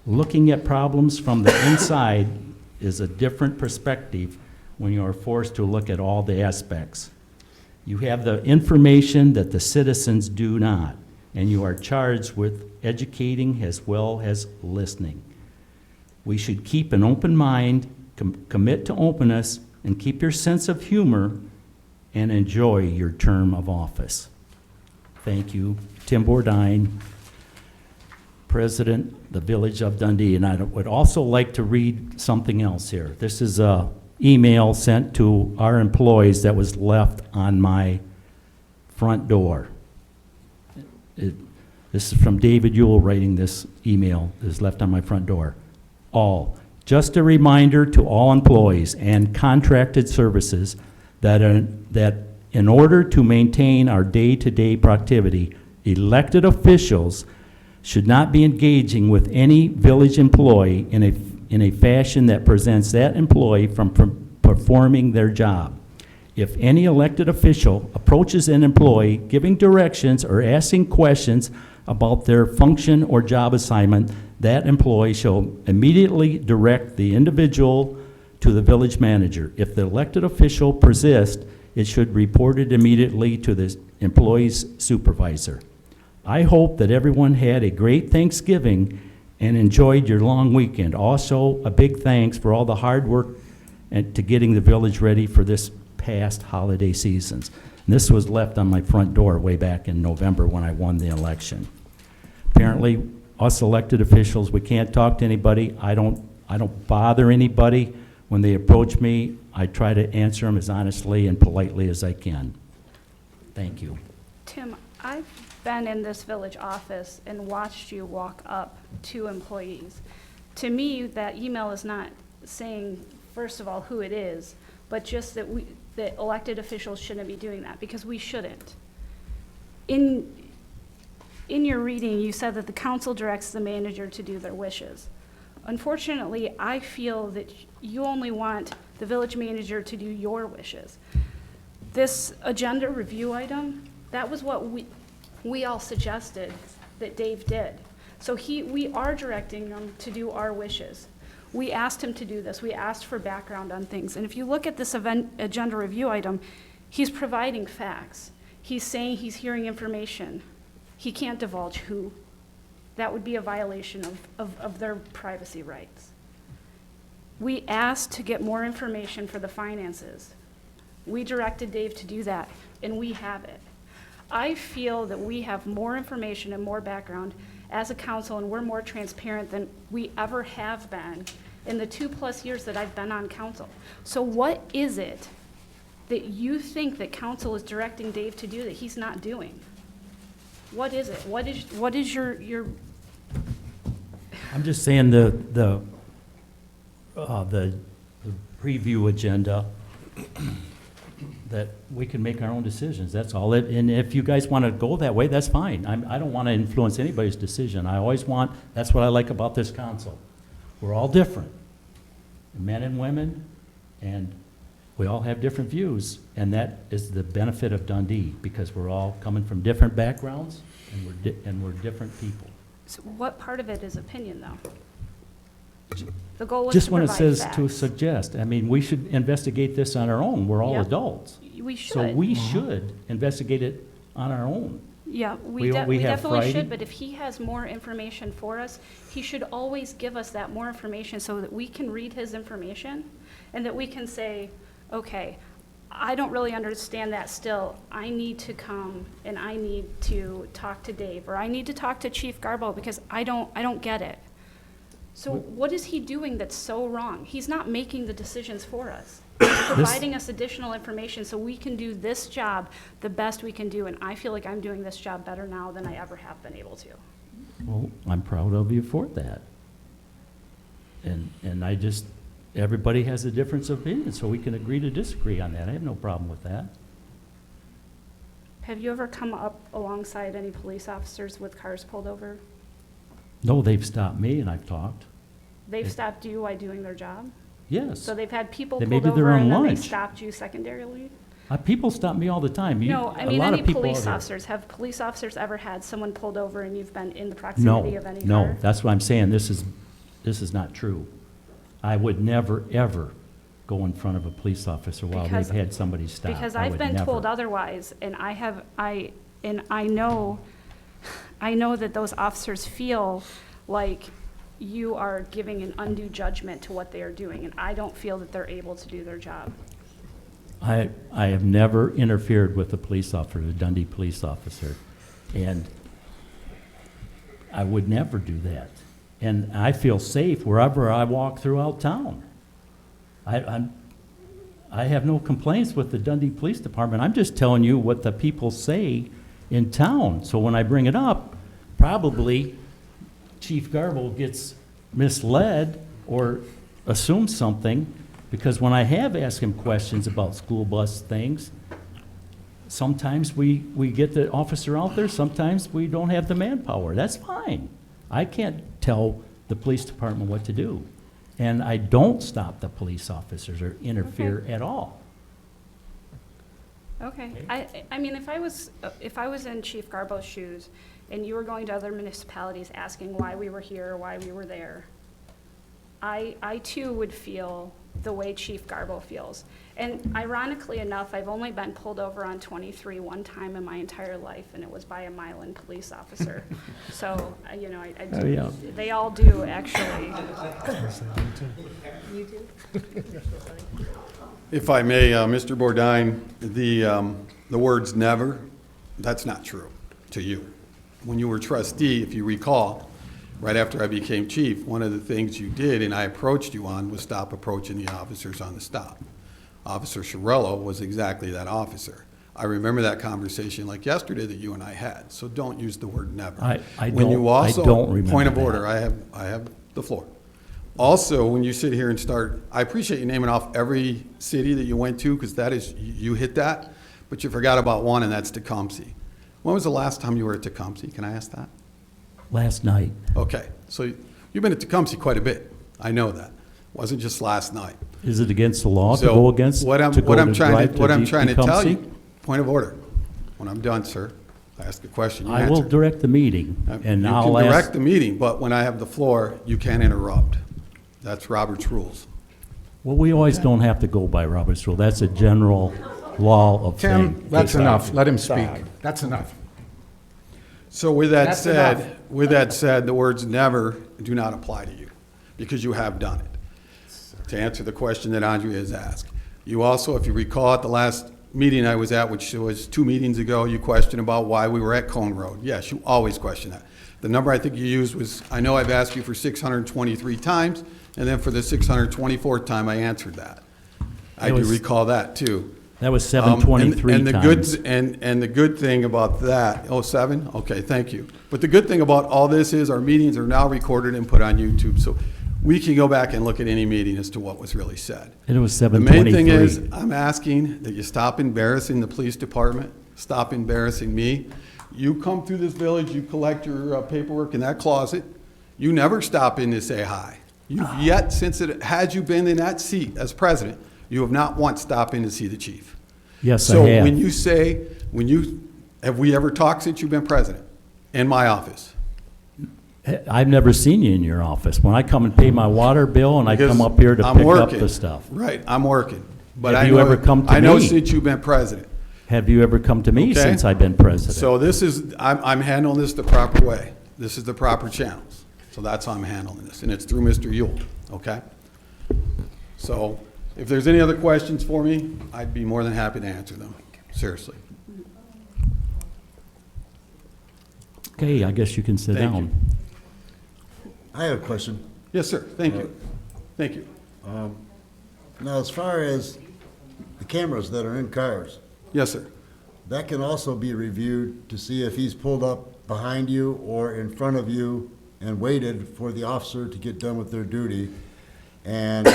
Looking at problems from the inside is a different perspective when you are forced to look at all the aspects. You have the information that the citizens do not, and you are charged with educating as well as listening. We should keep an open mind, commit to openness, and keep your sense of humor, and enjoy your term of office. Thank you. Tim Bordine, President, the Village of Dundee. And I would also like to read something else here. This is an email sent to our employees that was left on my front door. This is from David Yule writing this email. Is left on my front door. All. Just a reminder to all employees and contracted services that in order to maintain our day-to-day productivity, elected officials should not be engaging with any village employee in a fashion that prevents that employee from performing their job. If any elected official approaches an employee giving directions or asking questions about their function or job assignment, that employee shall immediately direct the individual to the village manager. If the elected official persists, it should report it immediately to the employee's supervisor. I hope that everyone had a great Thanksgiving and enjoyed your long weekend. Also, a big thanks for all the hard work to getting the village ready for this past holiday seasons. And this was left on my front door way back in November when I won the election. Apparently, us elected officials, we can't talk to anybody. I don't bother anybody. When they approach me, I try to answer them as honestly and politely as I can. Thank you. Tim, been in this village office and watched you walk up to employees. To me, that email is not saying, first of all, who it is, but just that that elected officials shouldn't be doing that, because we shouldn't. In your reading, you said that the council directs the manager to do their wishes. Unfortunately, I feel that you only want the village manager to do your wishes. This agenda review item, that was what we all suggested that Dave did. So we are directing him to do our wishes. We asked him to do this. We asked for background on things. And if you look at this agenda review item, he's providing facts. He's saying he's hearing information. He can't divulge who. That would be a violation of their privacy rights. We asked to get more information for the finances. We directed Dave to do that, and we have it. I feel that we have more information and more background as a council, and we're more transparent than we ever have been in the 2+ years that I've been on council. So what is it that you think that council is directing Dave to do that he's not doing? What is it? What is your I'm just saying the preview agenda, that we can make our own decisions, that's all. And if you guys want to go that way, that's fine. I don't want to influence anybody's decision. I always want, that's what I like about this council. We're all different, men and women, and we all have different views, and that is the benefit of Dundee, because we're all coming from different backgrounds, and we're different people. So what part of it is opinion, though? The goal is Just to when it provide says facts. to suggest, I mean, we should investigate this on our own. We're all Yep. adults. We should. So we should investigate it on our own. Yeah, We we have definitely Friday. should, but if he has more information for us, he should always give us that more information so that we can read his information and that we can say, okay, I don't really understand that still. I need to come and I need to talk to Dave, or I need to talk to Chief Garbo because I don't get it. So what is he doing that's so wrong? He's not making the decisions for us. He's providing us additional information so we can do this job the best we can do, and I feel like I'm doing this job better now than I ever have been able to. Well, I'm proud of you for that. And I just, everybody has a difference of opinion, so we can agree to disagree on that. I have no problem with that. Have you ever come up alongside any police officers with cars pulled over? No, they've stopped me and I've talked. They've stopped you while doing their job? Yes. So they've had people They may pulled be there over on and then they lunch. stopped you secondarily? People stop me all the time. No, I mean a lot any of people police out here- officers. Have police officers ever had someone pulled over and you've been in the proximity of any car? No, that's what I'm saying. This is not true. I would never, ever go in front of a police officer while Because- they've had somebody stop. Because I I've would been never. told otherwise, and I know that those officers feel like you are giving an undue judgment to what they are doing, and I don't feel that they're able to do their job. I have never interfered with a police officer, a Dundee police officer, and I would never do that. And I feel safe wherever I walk throughout town. I have no complaints with the Dundee Police Department. I'm just telling you what the people say in town. So when I bring it up, probably Chief Garbo gets misled or assumes something, because when I have asked him questions about school bus things, sometimes we get the officer out there, sometimes we don't have the manpower. That's fine. I can't tell the police department what to do. And I don't stop the police officers or interfere at all. Okay, I mean, if I was in Chief Garbo's shoes, and you were going to other municipalities asking why we were here or why we were there, I too would feel the way Chief Garbo feels. And ironically enough, I've only been pulled over on 23 one time in my entire life, and it was by a Milan police officer. So, you know, I Oh, yeah. they all do, actually. You do? If I may, Mr. Bordine, the words never, that's not true to you. When you were trustee, if you recall, right after I became chief, one of the things you did, and I approached you on, was stop approaching the officers on the stop. Officer Chiarello was exactly that officer. I remember that conversation like yesterday that you and I had, so don't use the word never. I When you don't also- remember Point of that. order, I have the floor. Also, when you sit here and start, I appreciate you naming off every city that you went to, because that is, you hit that, but you forgot about one, and that's Tecumseh. When was the last time you were at Tecumseh? Can I ask that? Last night. Okay, so you've been at Tecumseh quite a bit. I know that. Wasn't just last night. Is it against the law to So go against, what I'm to go to drive to what I'm trying to tell Tecumseh? you, point of order. When I'm done, sir, I ask a question, you I will answer. direct the meeting, and I'll You can direct ask, the meeting, but when I have the floor, you can't interrupt. That's Robert's rules. well, we always don't have to go by Robert's rule. That's a general law of thing. Tim, that's enough. Let him speak. That's enough. So with that That's enough. said, the words never do not apply to you, because you have done it. To answer the question that Andrea has asked. You also, if you recall, at the last meeting I was at, which was 2 meetings ago, you questioned about why we were at Cone Road. Yes, you always question that. The number I think you used was, I know I've asked you for 623 times, and then for the 624th time, I answered that. I do was- recall that, too. That was 723 And the times. and the good thing about that, 7? Okay, thank you. But the good thing about all this is our meetings are now recorded and put on YouTube, so we can go back and look at any meeting as to what was really said. And it was The main 723. thing is, I'm asking that you stop embarrassing the police department, stop embarrassing me. You come through this village, you collect your paperwork in that closet, you never stop in to say hi. You've yet, since it had you been in that seat as president, you have not once stopped in to see the chief. Yes, I So have. when you say, have we ever talked since you've been president? In my office? I've never seen you in your office. When I come and pay my water bill and I Because come up here to I'm pick up working. the stuff. Right, I'm working. But Have I you know- ever come to I know me? since you've been president. Have you ever come to me Okay. since I've been president? So this is, I'm handling this the proper way. This is the proper channels. So that's how I'm handling this, and it's through Mr. Yule, okay? So if there's any other questions for me, I'd be more than happy to answer them, seriously. Okay, I guess you can sit Thank down. I have a question. Yes, sir, thank you. Thank you. Now, as far as the cameras that are in cars, Yes, sir. that can also be reviewed to see if he's pulled up behind you or in front of you and waited for the officer to get done with their duty and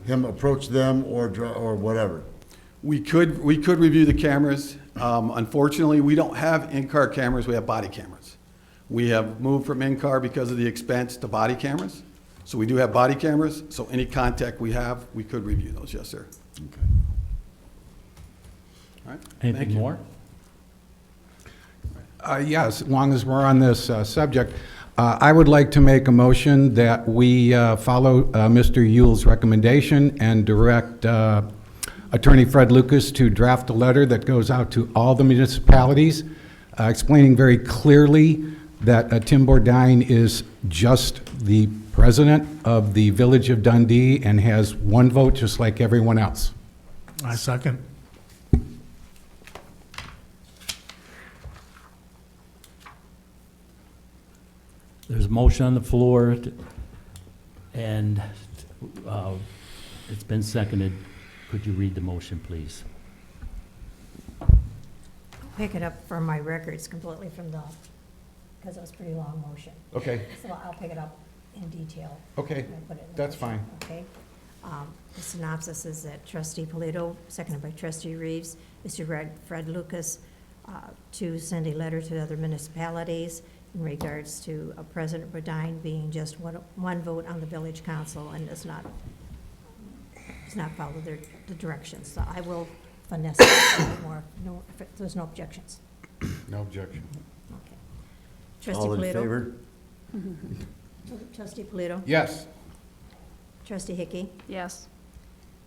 him approach them or whatever. We could review the cameras. Unfortunately, we don't have in-car cameras, we have body cameras. We have moved from in-car because of the expense to body cameras. So we do have body cameras, so any contact we have, we could review those, yes, sir. Okay. All right, thank Anything you. more? Yes, as long as we're on this subject, I would like to make a motion that we follow Mr. Yule's recommendation and direct Attorney Fred Lucas to draft a letter that goes out to all the municipalities, explaining very clearly that Tim Bourdine is just the president of the Village of Dundee and has one vote just like everyone else. I second. There's a motion on the floor, and it's been seconded. Could you read the motion, please? Pick it up from my records completely from the, because it was a pretty long motion. Okay, So I'll pick it up in detail. okay, and put it in the that's motion, fine. Okay. The synopsis is that trustee Polito, seconded by trustee Reeves, Mr. Fred Lucas, to send a letter to other municipalities in regards to President Bodine being just one vote on the village council and does not follow the directions. So I will finesse it a little more. No, if there's no objections. No objection. Okay. Trustee All in Polito? favor? Trustee Polito? Yes. Trustee Hickey? Yes.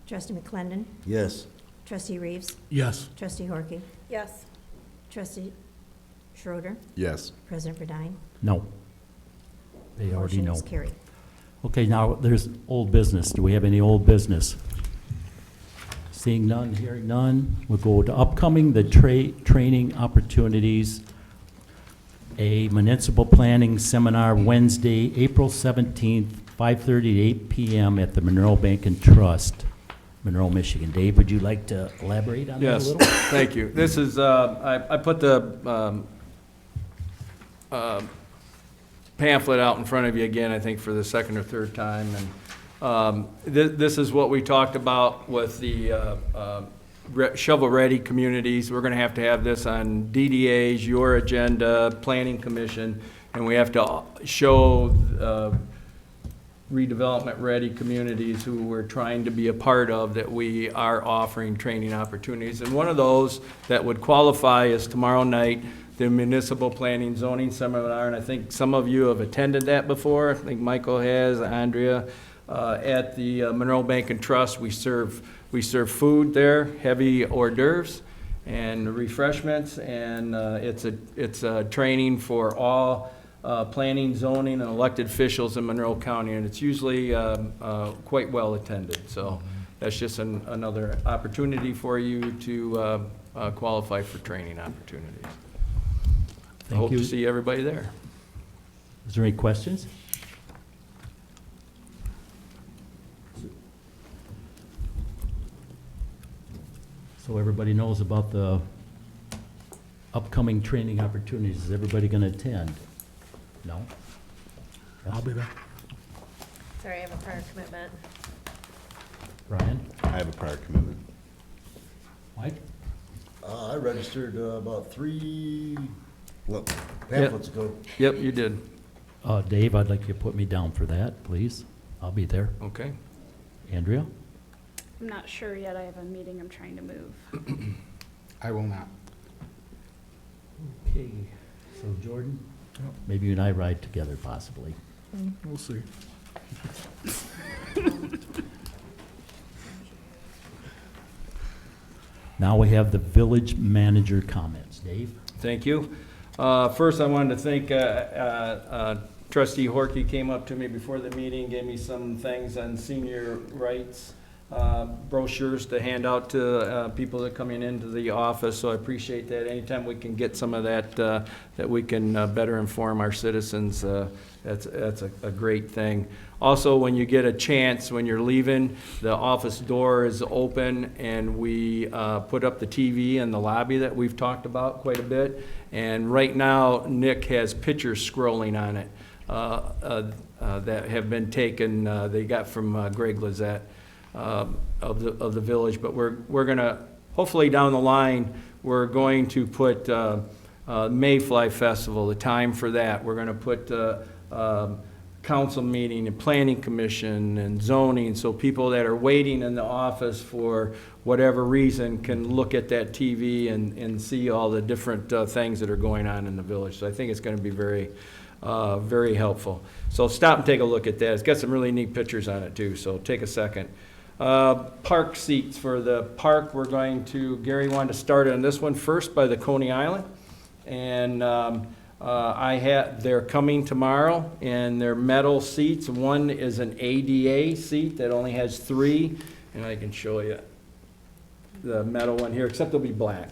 Trustee McClendon? Yes. Trustee Reeves? Yes. Trustee Horky? Yes. Trustee Schroeder? Yes. President Bodine? No. They already Motion know. is carried. Okay, now there's old business. Do we have any old business? Seeing none, hearing none, we'll go to upcoming, the training opportunities. A municipal planning seminar Wednesday, April 17th, 5:30 to 8 p.m. at the Monroe Bank and Trust. Monroe, Michigan. Dave, would you like to elaborate on that a Yes, little? thank you. This is, I put the pamphlet out in front of you again, I think for the second or third time. And this is what we talked about with the shovel-ready communities. We're going to have this on DDA's, your agenda, Planning Commission, and we have to show redevelopment-ready communities who we're trying to be a part of, that we are offering training opportunities. And one of those that would qualify is tomorrow night, the Municipal Planning Zoning Seminar, and I think some of you have attended that before. I think Michael has, Andrea. At the Monroe Bank and Trust, we serve food there, heavy hors d'oeuvres and refreshments, and it's a training for all planning, zoning, and elected officials in Monroe County, and it's usually quite well attended. So that's just another opportunity for you to qualify for training opportunities. I hope to see everybody there. Is there any questions? So everybody knows about the upcoming training opportunities. Is everybody going to attend? No? I'll be there. Sorry, I have a prior commitment. Brian? I have a prior commitment. Mike? I registered about 3 pamphlets ago. Yep, you did. Dave, I'd like you to put me down for that, please. I'll be there. Okay. Andrea? I'm not sure yet. I have a meeting I'm trying to move. I will not. Okay. So Jordan? Maybe you and I ride together possibly. We'll see. Now we have the village manager comments. Dave? Thank you. First, I wanted to thank Trustee Horky came up to me before the meeting, gave me some things on senior rights, brochures to hand out to people that are coming into the office, so I appreciate that. Anytime we can get some of that, that we can better inform our citizens, that's a great thing. Also, when you get a chance, when you're leaving, the office door is open, and we put up the TV in the lobby that we've talked about quite a bit. And right now, Nick has pictures scrolling on it that have been taken, they got from Greg Lizette of the village. But we're gonna, hopefully down the line, we're going to put Mayfly Festival, the time for that. We're gonna put council meeting and planning commission and zoning, so people that are waiting in the office for whatever reason can look at that TV and see all the different things that are going on in the village. So I think it's going to be very, very helpful. So stop and take a look at that. It's got some really neat pictures on it too, so take a second. Park seats for the park. We're going to, Gary wanted to start on this one first by the Coney Island. And they're coming tomorrow, and they're metal seats. One is an ADA seat that only has 3, and I can show you the metal one here, except they'll be black.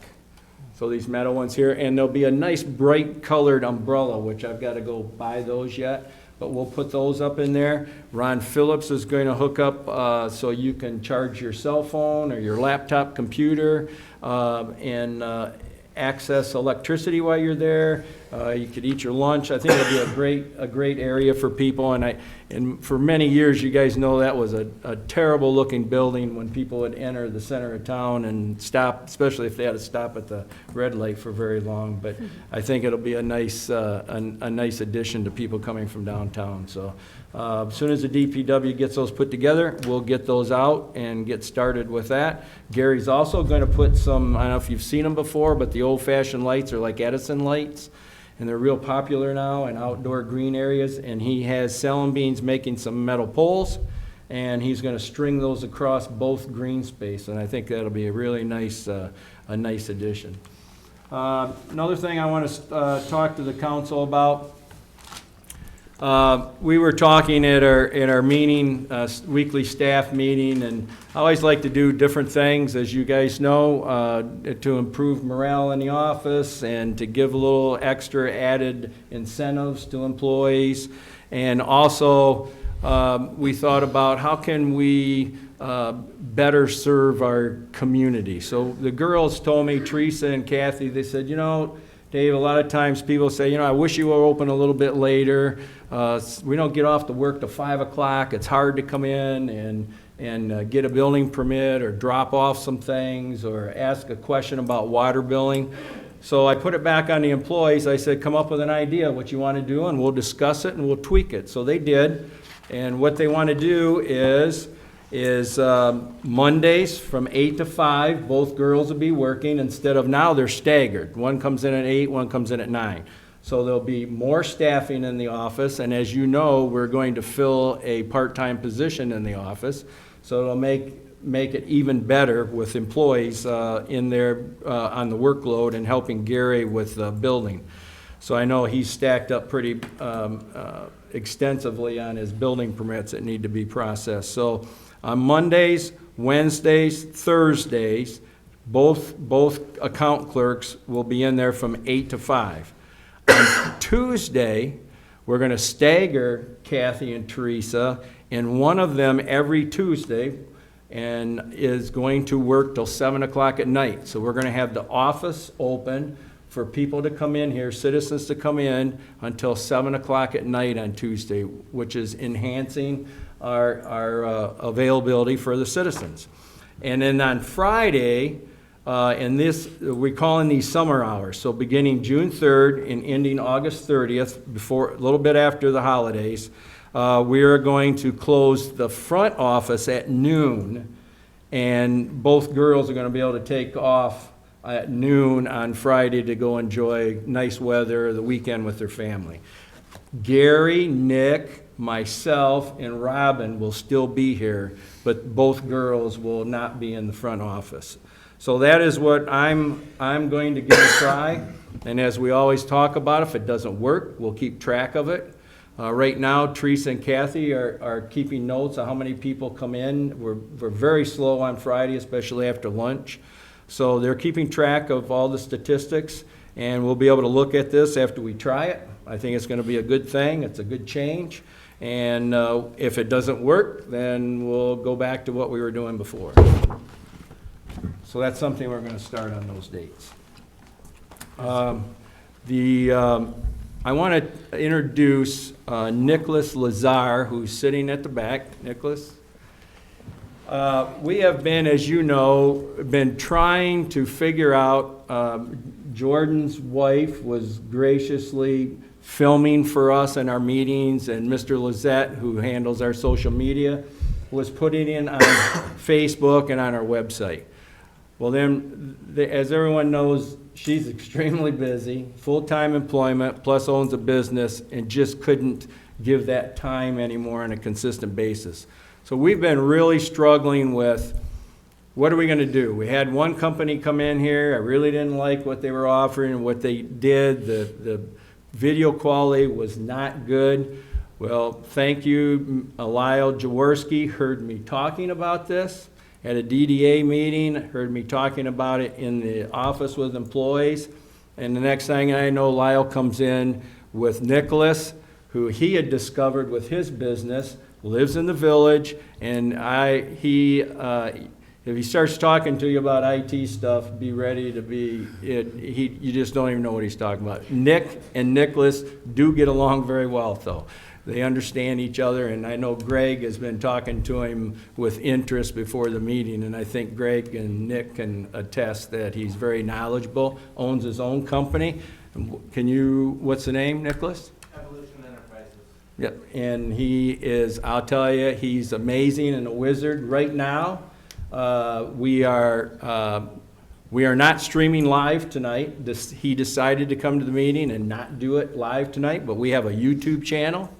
So these metal ones here, and there'll be a nice bright colored umbrella, which I've got to go buy those yet, but we'll put those up in there. Ron Phillips is going to hook up so you can charge your cell phone or your laptop computer and access electricity while you're there. You could eat your lunch. I think it'll be a great area for people. And for many years, you guys know that was a terrible looking building when people would enter the center of town and stop, especially if they had to stop at the red light for very long. But I think it'll be a nice addition to people coming from downtown. So as soon as the DPW gets those put together, we'll get those out and get started with that. Gary's also going to put some, I don't know if you've seen them before, but the old-fashioned lights are like Edison lights, and they're real popular now in outdoor green areas. And he has Salem Beans making some metal poles, and he's going to string those across both green space, and I think that'll be a really nice, addition. Another thing I want to talk to the council about. We were talking at our meeting, weekly staff meeting, and I always like to do different things, as you guys know, to improve morale in the office and to give a little extra added incentives to employees. And also, we thought about how can we better serve our community. So the girls told me, Teresa and Kathy, they said, you know, Dave, a lot of times people say, you know, I wish you were open a little bit later. We don't get off to work till 5 o'clock. It's hard to come in and get a building permit or drop off some things or ask a question about water billing. So I put it back on the employees. I said, come up with an idea what you want to do, and we'll discuss it and we'll tweak it. So they did. And what they want to do is Mondays from 8 to 5, both girls will be working. Instead of now, they're staggered. One comes in at 8, one comes in at 9. So there'll be more staffing in the office, and as you know, we're going to fill a part-time position in the office. So it'll make it even better with employees in there on the workload and helping Gary with building. So I know he's stacked up pretty extensively on his building permits that need to be processed. So on Mondays, Wednesdays, Thursdays, both account clerks will be in there from 8 to 5. On Tuesday, we're going to stagger Kathy and Teresa, and one of them every Tuesday and is going to work till 7 o'clock at night. So we're going to have the office open for people to come in here, citizens to come in until 7 o'clock at night on Tuesday, which is enhancing our availability for the citizens. And then on Friday, we're calling these summer hours. So beginning June 3rd and ending August 30th, a little bit after the holidays, we are going to close the front office at noon, and both girls are going to be able to take off at noon on Friday to go enjoy nice weather, the weekend with their family. Gary, Nick, myself, and Robin will still be here, but both girls will not be in the front office. So that is what I'm going to give a try, and as we always talk about, if it doesn't work, we'll keep track of it. Right now, Teresa and Kathy are keeping notes on how many people come in. We're very slow on Friday, especially after lunch. So they're keeping track of all the statistics, and we'll be able to look at this after we try it. I think it's going to be a good thing. It's a good change. And if it doesn't work, then we'll go back to what we were doing before. So that's something we're going to start on those dates. I want to introduce Nicholas Lazar, who's sitting at the back. Nicholas? We have been, as you know, trying to figure out, Jordan's wife was graciously filming for us in our meetings, and Mr. Lizette, who handles our social media, was putting it on Facebook and on our website. Well then, as everyone knows, she's extremely busy, full-time employment, plus owns a business, and just couldn't give that time anymore on a consistent basis. So we've been really struggling with, what are we going to do? We had one company come in here. I really didn't like what they were offering and what they did. The video quality was not good. Well, thank you. Lyle Jaworski heard me talking about this at a DDA meeting, heard me talking about it in the office with employees. And the next thing I know, Lyle comes in with Nicholas, who he had discovered with his business, lives in the village, and if he starts talking to you about IT stuff, be ready to be, you just don't even know what he's talking about. Nick and Nicholas do get along very well, though. They understand each other, and I know Greg has been talking to him with interest before the meeting, and I think Greg and Nick can attest that he's very knowledgeable, owns his own company. What's the name, Nicholas? Yep, and he is, I'll tell you, he's amazing and a wizard. Right now, we are not streaming live tonight. He decided to come to the meeting and not do it live tonight, but we have a YouTube channel,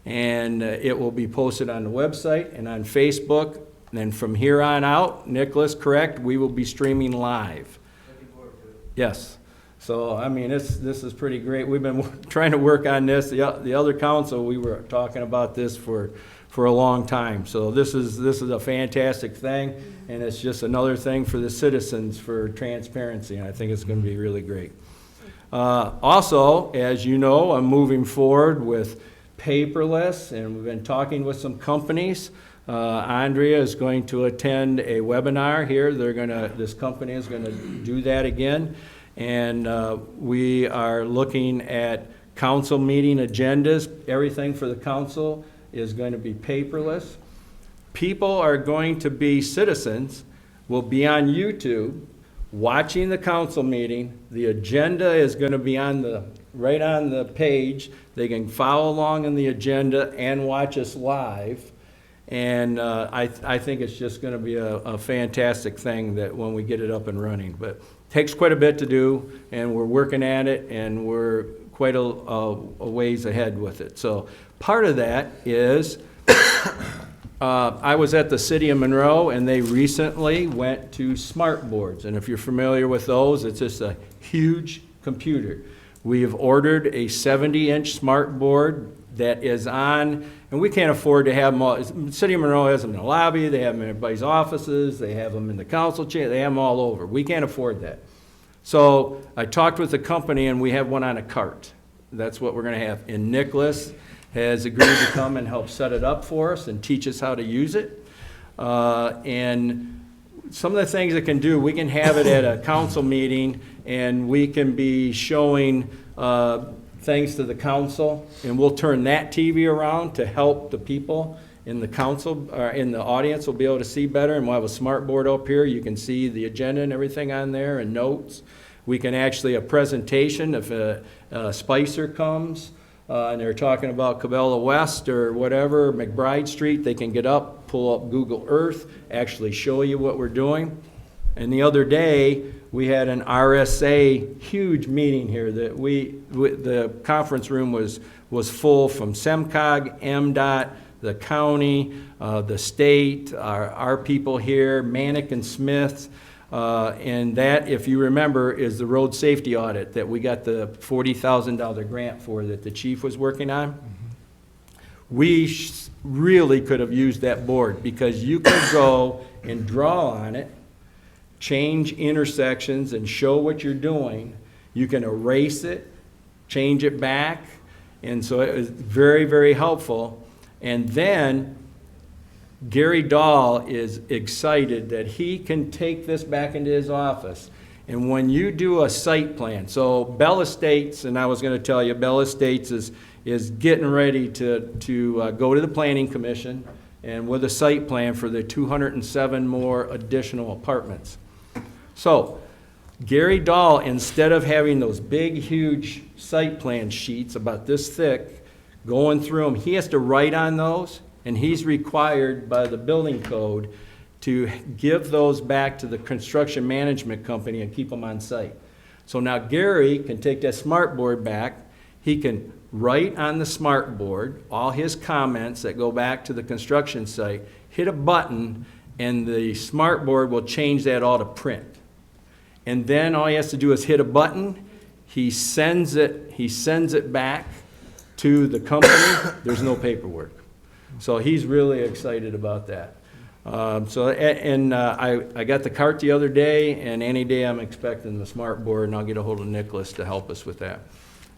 and it will be posted on the website and on Facebook. And from here on out, Nicholas, correct, we will be streaming live. Looking forward to it. Yes. So, I mean, this is pretty great. We've been trying to work on this. The other council, we were talking about this for a long time. So this is a fantastic thing, and it's just another thing for the citizens for transparency, and I think it's going to be really great. Also, as you know, I'm moving forward with paperless, and we've been talking with some companies. Andrea is going to attend a webinar here. This company is gonna do that again. And we are looking at council meeting agendas. Everything for the council is going to be paperless. People are going to be citizens, will be on YouTube, watching the council meeting. The agenda is going to be right on the page. They can follow along in the agenda and watch us live. And I think it's just going to be a fantastic thing that when we get it up and running. But it takes quite a bit to do, and we're working at it, and we're quite a ways ahead with it. So part of that is I was at the city of Monroe, and they recently went to smart boards. And if you're familiar with those, it's just a huge computer. We have ordered a 70-inch smart board that is on, and we can't afford to have them all. The city of Monroe has them in the lobby, they have them in everybody's offices, they have them in the council chamber, they have them all over. We can't afford that. So I talked with the company, and we have one on a cart. That's what we're going to have. And Nicholas has agreed to come and help set it up for us and teach us how to use it. And some of the things it can do, we can have it at a council meeting, and we can be showing things to the council, and we'll turn that TV around to help the people in the council, or in the audience will be able to see better, and we'll have a smart board up here. You can see the agenda and everything on there, and notes. We can actually, a presentation, if a Spicer comes, and they're talking about Cabela West or whatever, McBride Street, they can get up, pull up Google Earth, actually show you what we're doing. And the other day, we had an RSA huge meeting here that the conference room was full from SEMCOG, MDOT, the county, the state, our people here, Manick and Smith, and that, if you remember, is the road safety audit that we got the $40,000 grant for that the chief was working on. Mm-hmm. We really could have used that board because you could go and draw on it, change intersections and show what you're doing. You can erase it, change it back, and so it was very, very helpful. And then Gary Dahl is excited that he can take this back into his office. And when you do a site plan, so Bell Estates, and I was going to tell you, Bell Estates is getting ready to go to the Planning Commission and with a site plan for the 207 more additional apartments. So Gary Dahl, instead of having those big, huge site plan sheets about this thick, going through them, he has to write on those, and he's required by the building code to give those back to the construction management company and keep them on site. So now Gary can take that smart board back, he can write on the smart board all his comments that go back to the construction site, hit a button, and the smart board will change that all to print. And then all he has to do is hit a button, he sends it back to the company. There's no paperwork. So he's really excited about that. I got the cart the other day, and any day I'm expecting the smart board, and I'll get a hold of Nicholas to help us with that.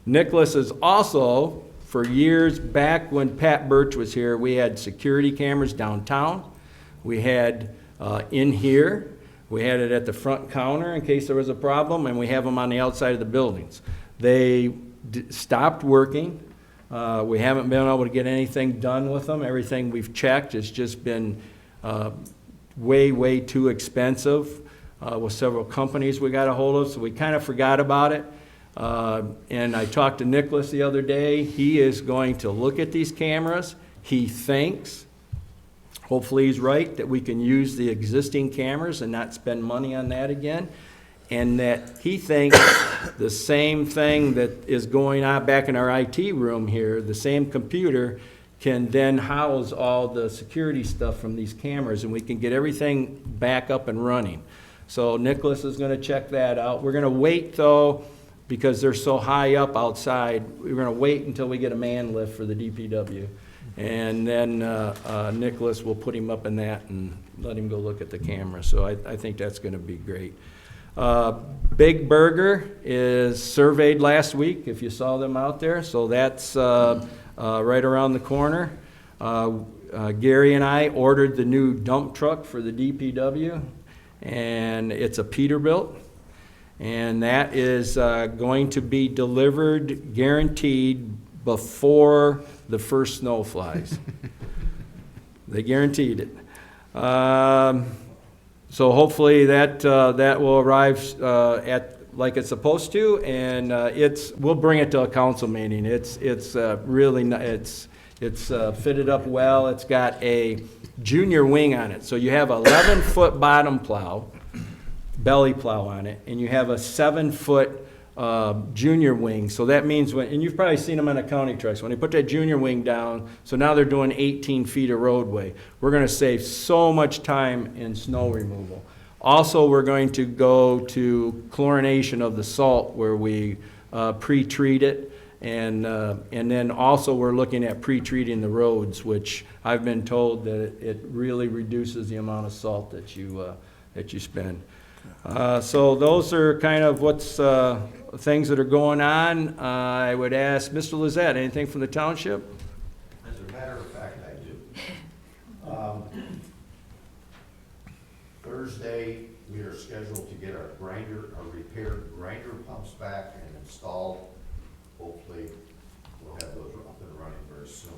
Nicholas is also, for years back when Pat Birch was here, we had security cameras downtown. We had in here. We had it at the front counter in case there was a problem, and we have them on the outside of the buildings. They stopped working. We haven't been able to get anything done with them. Everything we've checked has just been way, way too expensive with several companies we got a hold of, so we kind of forgot about it. And I talked to Nicholas the other day. He is going to look at these cameras. He thinks, hopefully he's right, that we can use the existing cameras and not spend money on that again. And that he thinks the same thing that is going on back in our IT room here, the same computer, can then house all the security stuff from these cameras, and we can get everything back up and running. So Nicholas is going to check that out. We're going to wait, though, because they're so high up outside, we're going to wait until we get a man lift for the DPW. And then Nicholas will put him up in that and let him go look at the camera. So I think that's going to be great. Big Burger is surveyed last week, if you saw them out there. So that's right around the corner. Gary and I ordered the new dump truck for the DPW, and it's a Peterbilt. And that is going to be delivered, guaranteed, before the first snow flies. They guaranteed it. So hopefully that will arrive at like it's supposed to, and we'll bring it to a council meeting. It's really it's fitted up well. It's got a junior wing on it, so you have 11-foot bottom plow, belly plow on it, and you have a 7-foot junior wing. So that means and you've probably seen them on the county trucks, when they put that junior wing down, so now they're doing 18 feet of roadway. We're gonna save so much time in snow removal. Also, we're going to go to chlorination of the salt where we pre-treat it. And then also we're looking at pre-treating the roads, which I've been told that it really reduces the amount of salt that you spend. So those are kind of what's things that are going on. I would ask Mr. Lizette, anything from the township? As a matter of fact, I do. Thursday, we are scheduled to get our repaired grinder pumps back and installed. Hopefully, we'll have those up and running very soon.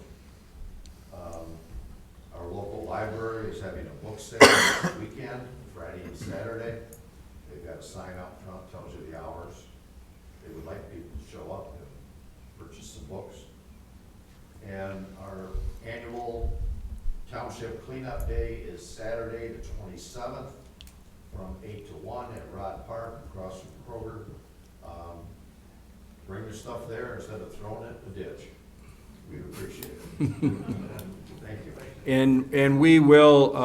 Our local library is having a book sale this weekend, Friday and Saturday. They've got a sign out front, tells you the hours. They would like people to show up and purchase some books. And our annual Township Cleanup Day is Saturday the 27th from 8 to 1 at Rod Park across from Kroger. Bring your stuff there instead of throwing it in the ditch. We'd appreciate it. Thank you. And we will,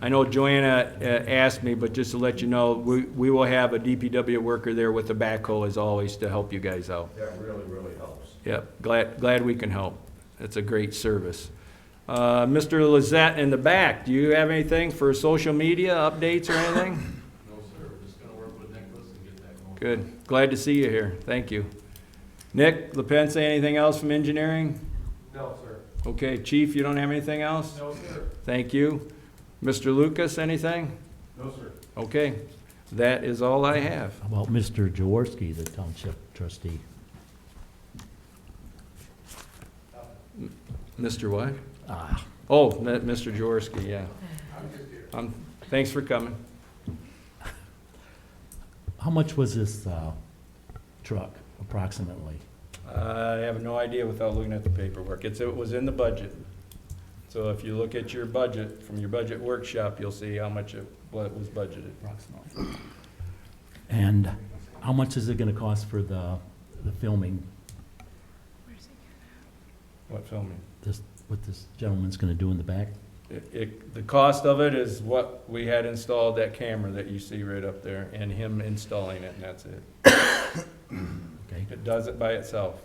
I know Joanna asked me, but just to let you know, we will have a DPW worker there with the backhoe as always to help you guys out. That really, really helps. Yep, glad we can help. It's a great service. Mr. Lizette in the back, do you have anything for social media updates or anything? No, sir. We're just gonna work with Nicholas and get that going. Good. Glad to see you here. Thank you. Nick, LaPence, anything else from engineering? No, sir. Okay, Chief, you don't have anything else? No, sir. Thank you. Mr. Lucas, anything? No, sir. Okay, that is all I have. How about Mr. Jaworski, the township trustee? Mr. what? Ah, Oh, Mr. Jaworski, yeah. Thanks for coming. how much was this truck approximately? I have no idea without looking at the paperwork. It was in the budget. So if you look at your budget, from your budget workshop, you'll see how much what was budgeted. Approximately. And how much is it gonna cost for the filming, What filming? what this gentleman's gonna do in the back? The cost of it is what we had installed, that camera that you see right up there, and him installing it, and that's it. Okay, It does it by itself.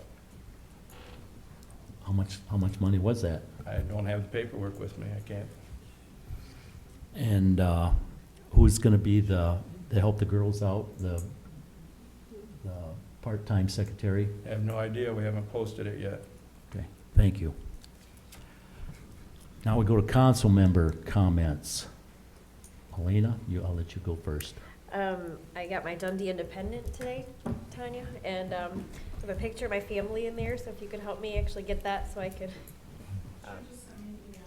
how much money was that? I don't have the paperwork with me, I can't. And who's gonna be to help the girls out, the part-time secretary? I have no idea, we haven't posted it yet. Okay, thank you. Now we go to council member comments. Elena, I'll let you go first. I got my Dundee Independent today, Tanya, and I have a picture of my family in there, so if you could help me actually get that so I could.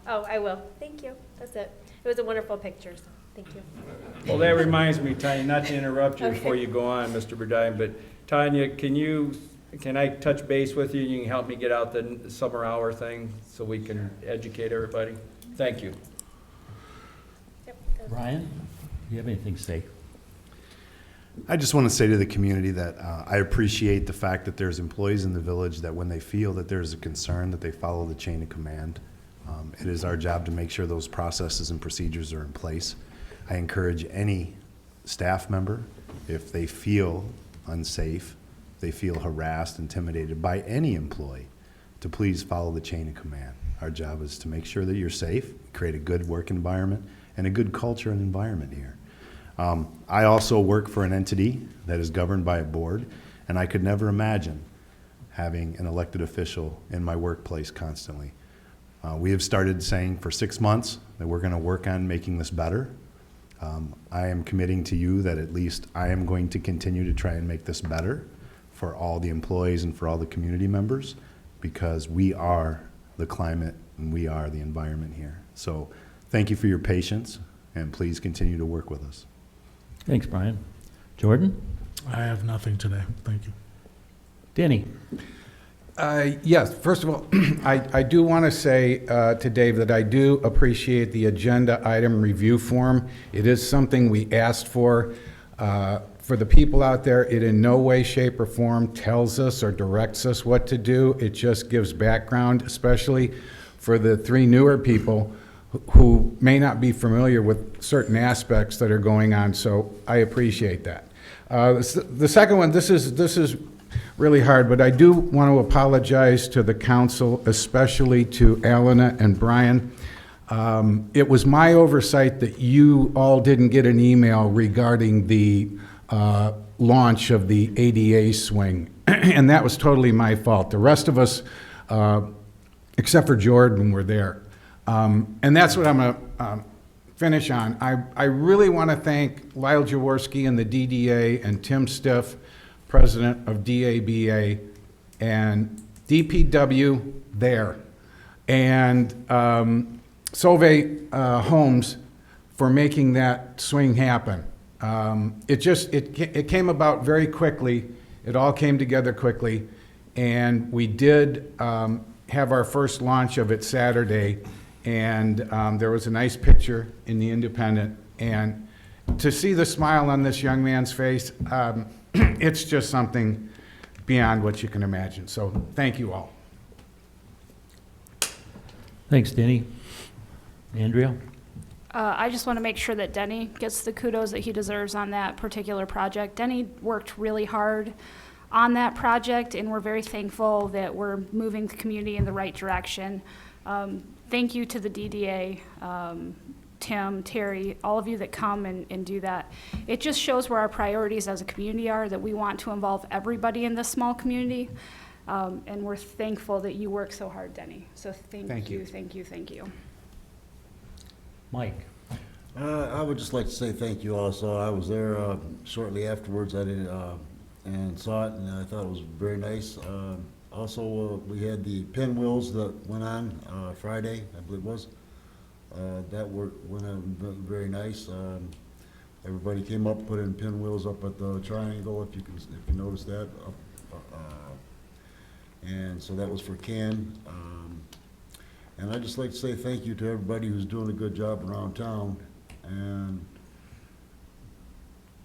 Oh, I will. Thank you. That's it. It was a wonderful picture, so thank you. Well, that reminds me, Tanya, not to interrupt you Okay. before you go on, Mr. Burdine, but Tanya, can I touch base with you? You can help me get out the summer hour thing so we can educate everybody? Thank you. Yep. that's- Ryan, do you have anything to say? I just want to say to the community that I appreciate the fact that there's employees in the village that when they feel that there's a concern, that they follow the chain of command. It is our job to make sure those processes and procedures are in place. I encourage any staff member, if they feel unsafe, they feel harassed, intimidated by any employee, to please follow the chain of command. Our job is to make sure that you're safe, create a good work environment, and a good culture and environment here. I also work for an entity that is governed by a board, and I could never imagine having an elected official in my workplace constantly. We have started saying for 6 months that we're going to work on making this better. I am committing to you that at least I am going to continue to try and make this better for all the employees and for all the community members, because we are the climate and we are the environment here. So thank you for your patience, and please continue to work with us. Thanks, Brian. Jordan? I have nothing today. Thank you. Danny? Yes, first of all, I do want to say to Dave that I do appreciate the agenda item review form. It is something we asked for. For the people out there, it in no way, shape, or form tells us or directs us what to do. It just gives background, especially for the 3 newer people who may not be familiar with certain aspects that are going on, so I appreciate that. The second one, this is really hard, but I do want to apologize to the council, especially to Alana and Brian. It was my oversight that you all didn't get an email regarding the launch of the ADA swing, and that was totally my fault. The rest of us, except for Jordan, were there. And that's what I'm going to finish on. I really want to thank Lyle Jaworski and the DDA and Tim Stiff, president of DABA, and DPW there, and Solveig Homes for making that swing happen. It came about very quickly. It all came together quickly, and we did have our first launch of it Saturday, and there was a nice picture in the Independent, and to see the smile on this young man's face, it's just something beyond what you can imagine. So thank you all. Thanks, Denny. Andrea? I just want to make sure that Denny gets the kudos that he deserves on that particular project. Denny worked really hard on that project, and we're very thankful that we're moving the community in the right direction. Thank you to the DDA, Tim, Terry, all of you that come and do that. It just shows where our priorities as a community are, that we want to involve everybody in this small community, and we're thankful that you work so hard, Denny. So thank you, thank you, thank you. Mike? I would just like to say thank you also. I was there shortly afterwards. I did and saw it, and I thought it was very nice. Also, we had the pinwheels that went on Friday, I believe it was. That went on very nice. Everybody came up, put in pinwheels up at the triangle, if you notice that. And so that was for Ken. And I'd just like to say thank you to everybody who's doing a good job around town. And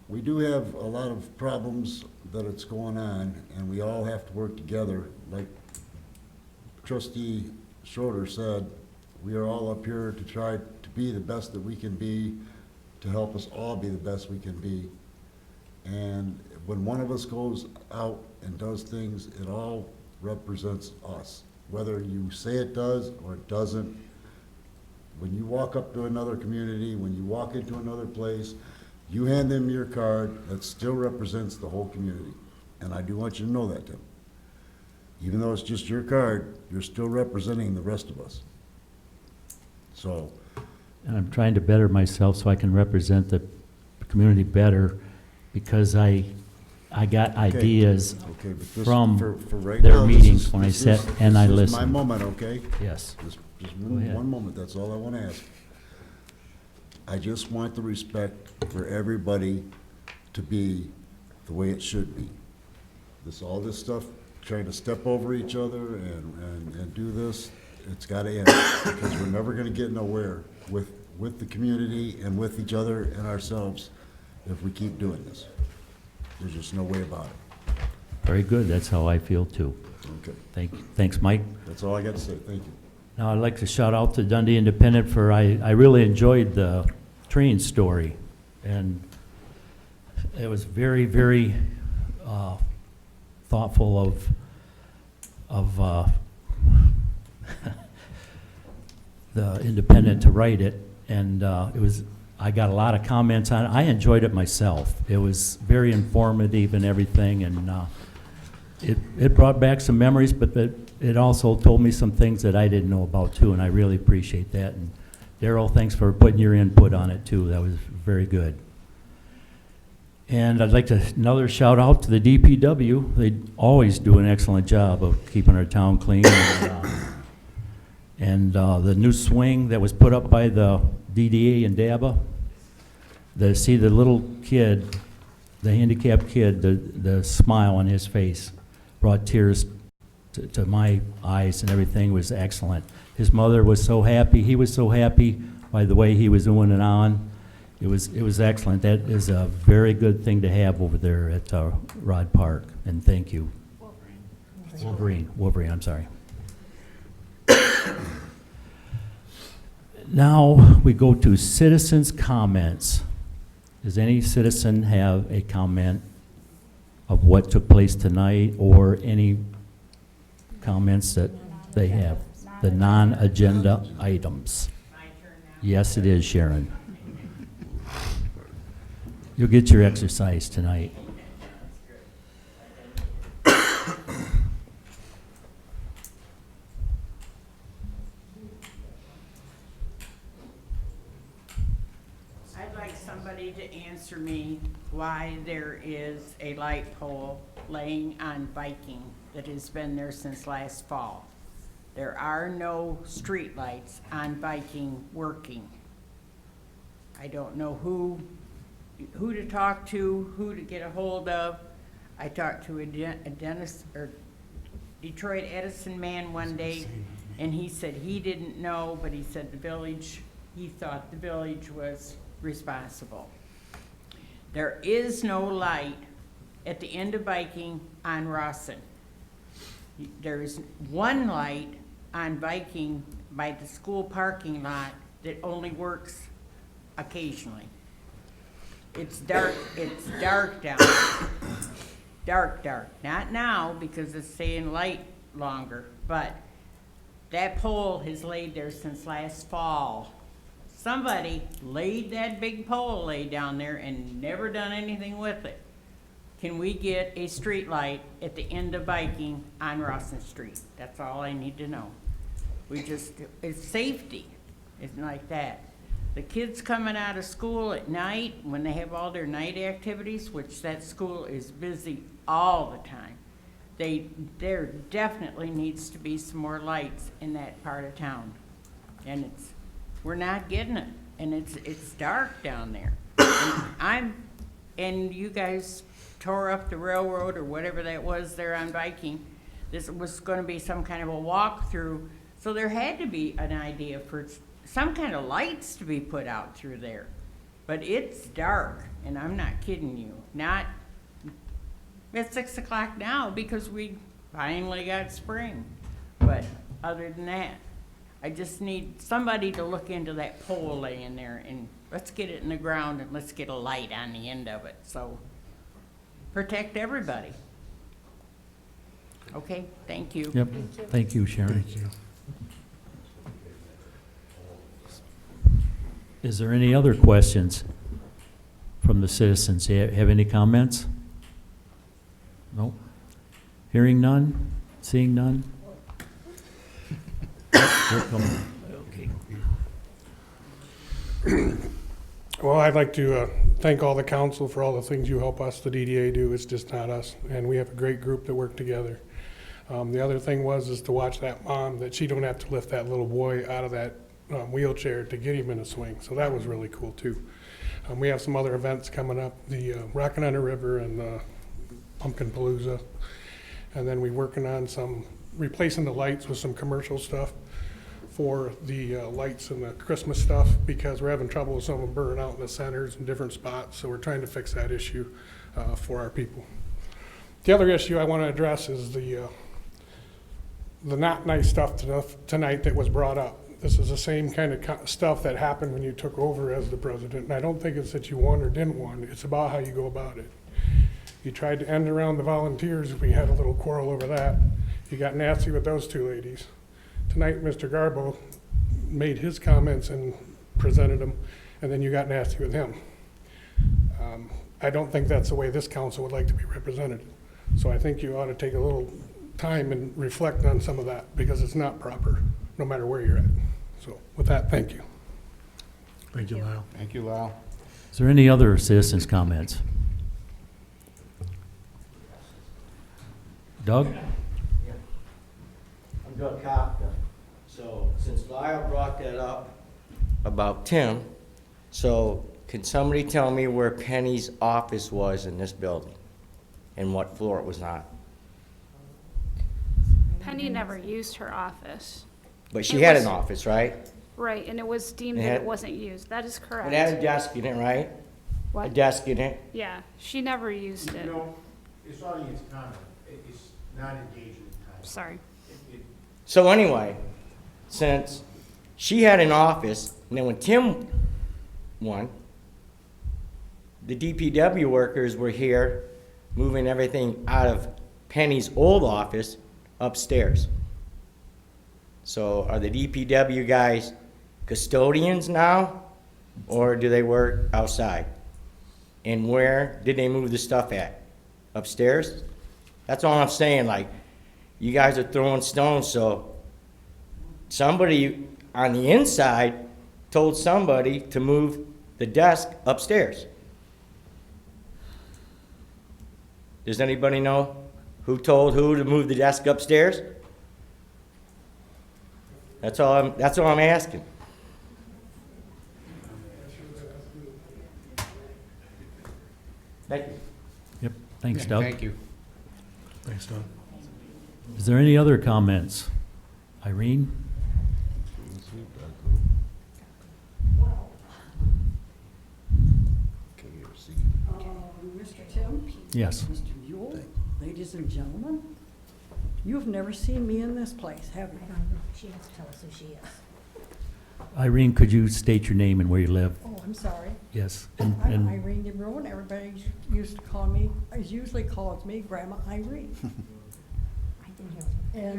we do have a lot of problems that it's going on, and we all have to work together. Like Trustee Schroeder said, we are all up here to try to be the best that we can be, to help us all be the best we can be. And when one of us goes out and does things, it all represents us. Whether you say it does or it doesn't, when you walk up to another community, when you walk into another place, you hand them your card, that still represents the whole community. And I do want you to know that, Tim. Even though it's just your card, you're still representing the rest of us. So. And I'm trying to better myself so I can represent the community better, because I got ideas from for right their now, meetings when I sat and I This is listened. my moment, okay? Yes. Just Go ahead. one moment, that's all I want to ask. I just want the respect for everybody to be the way it should be. All this stuff, trying to step over each other and do this, it's got to end, because we're never going to get nowhere with the community and with each other and ourselves if we keep doing this. There's just no way about it. Very good. That's how I feel too. Okay. Thanks, Mike. That's all I got to say. Thank you. Now, I'd like to shout out to Dundee Independent for, I really enjoyed the train story. And it was very, very thoughtful of the Independent to write it. And I got a lot of comments on it. I enjoyed it myself. It was very informative and everything. And it brought back some memories, but it also told me some things that I didn't know about too, and I really appreciate that. And Daryl, thanks for putting your input on it too. That was very good. And I'd like to, another shout out to the DPW. They always do an excellent job of keeping our town clean. And the new swing that was put up by the DDA and DABA, see the little kid, the handicapped kid, the smile on his face brought tears to my eyes, and everything was excellent. His mother was so happy. He was so happy by the way he was doing it on. It was excellent. That is a very good thing to have over there at Rod Park, and thank you. Wolverine, I'm sorry. Now we go to citizens' comments. Does any citizen have a comment of what took place tonight, or any comments that they have? The non-agenda items. Yes, it is, Sharon. You'll get your exercise tonight. I'd like somebody to answer me why there is a light pole laying on Viking that has been there since last fall. There are no street lights on Viking working. I don't know who to talk to, who to get a hold of. I talked to a Dennis or Detroit Edison man one day, and he said he didn't know, but he said he thought the village was responsible. There is no light at the end of Viking on Rawson. There is one light on Viking by the school parking lot that only works occasionally. It's dark down there. Dark. Not now because it's staying light longer, but that pole has laid there since last fall. Somebody laid that big pole down there and never done anything with it. Can we get a street light at the end of Viking on Rawson Street? That's all I need to know. It's safety. It's like that. The kids coming out of school at night, when they have all their night activities, which that school is busy all the time, there definitely needs to be some more lights in that part of town. And we're not getting it, and it's dark down there. And you guys tore up the railroad or whatever that was there on Viking. This was going to be some kind of a walkthrough, so there had to be an idea for some kind of lights to be put out through there. But it's dark, and I'm not kidding you. Not at 6 o'clock now because we finally got spring. But other than that, I just need somebody to look into that pole laying there, and let's get it in the ground and let's get a light on the end of it. So protect everybody. Okay, thank you. Yep. Thank you, Sharon. Thank you. Is there any other questions from the citizens? Have any comments? No? Hearing none? Seeing none? Okay. Well, I'd like to thank all the council for all the things you help us, the DDA, do. It's just not us, and we have a great group that work together. The other thing is to watch that mom, that she don't have to lift that little boy out of that wheelchair to get him in a swing. So that was really cool too. We have some other events coming up, the Rockin' on the River and the Pumpkin Palooza. And then we're working on replacing the lights with some commercial stuff for the lights and the Christmas stuff, because we're having trouble with some of them burning out in the centers and different spots. So we're trying to fix that issue for our people. The other issue I want to address is the not nice stuff tonight that was brought up. This is the same kind of stuff that happened when you took over as the president. And I don't think it's that you won or didn't win. It's about how you go about it. You tried to end around the volunteers. We had a little quarrel over that. You got nasty with those two ladies. Tonight, Mr. Garbo made his comments and presented them, and then you got nasty with him. I don't think that's the way this council would like to be represented. So I think you ought to take a little time and reflect on some of that, because it's not proper, no matter where you're at. So with that, thank you. Thank you, Lyle. Thank you, Lyle. Is there any other citizens' comments? Doug? I'm Doug Copta. So since Lyle brought that up about Tim, so can somebody tell me where Penny's office was in this building and what floor it was on? Penny never used her office. But she It had was- an office, right? Right, and it was deemed It that had- it wasn't used. That is correct. It had a desk in it, right? A What? desk in it. Yeah, she never used it. No, it's audience comment. It's not engagement time. Sorry. So anyway, since she had an office, and then when Tim won, the DPW workers were here moving everything out of Penny's old office upstairs. So are the DPW guys custodians now, or do they work outside? And where did they move the stuff at? Upstairs? That's all I'm saying, like, you guys are throwing stones, so somebody on the inside told somebody to move the desk upstairs. Does anybody know who told who to move the desk upstairs? That's all I'm asking. Thank you. Yep, thanks, Doug. Thank you. Thanks, Doug. Is there any other comments? Irene? Mr. Tim? Yes. Mr. Yule? Ladies and gentlemen? You've never seen me in this place, have you? She has to tell us who she is. Irene, could you state your name and where you live? Oh, I'm sorry. Yes. I'm And Irene DeBruin. Everybody used to call me, usually calls me Grandma Irene. I can hear you.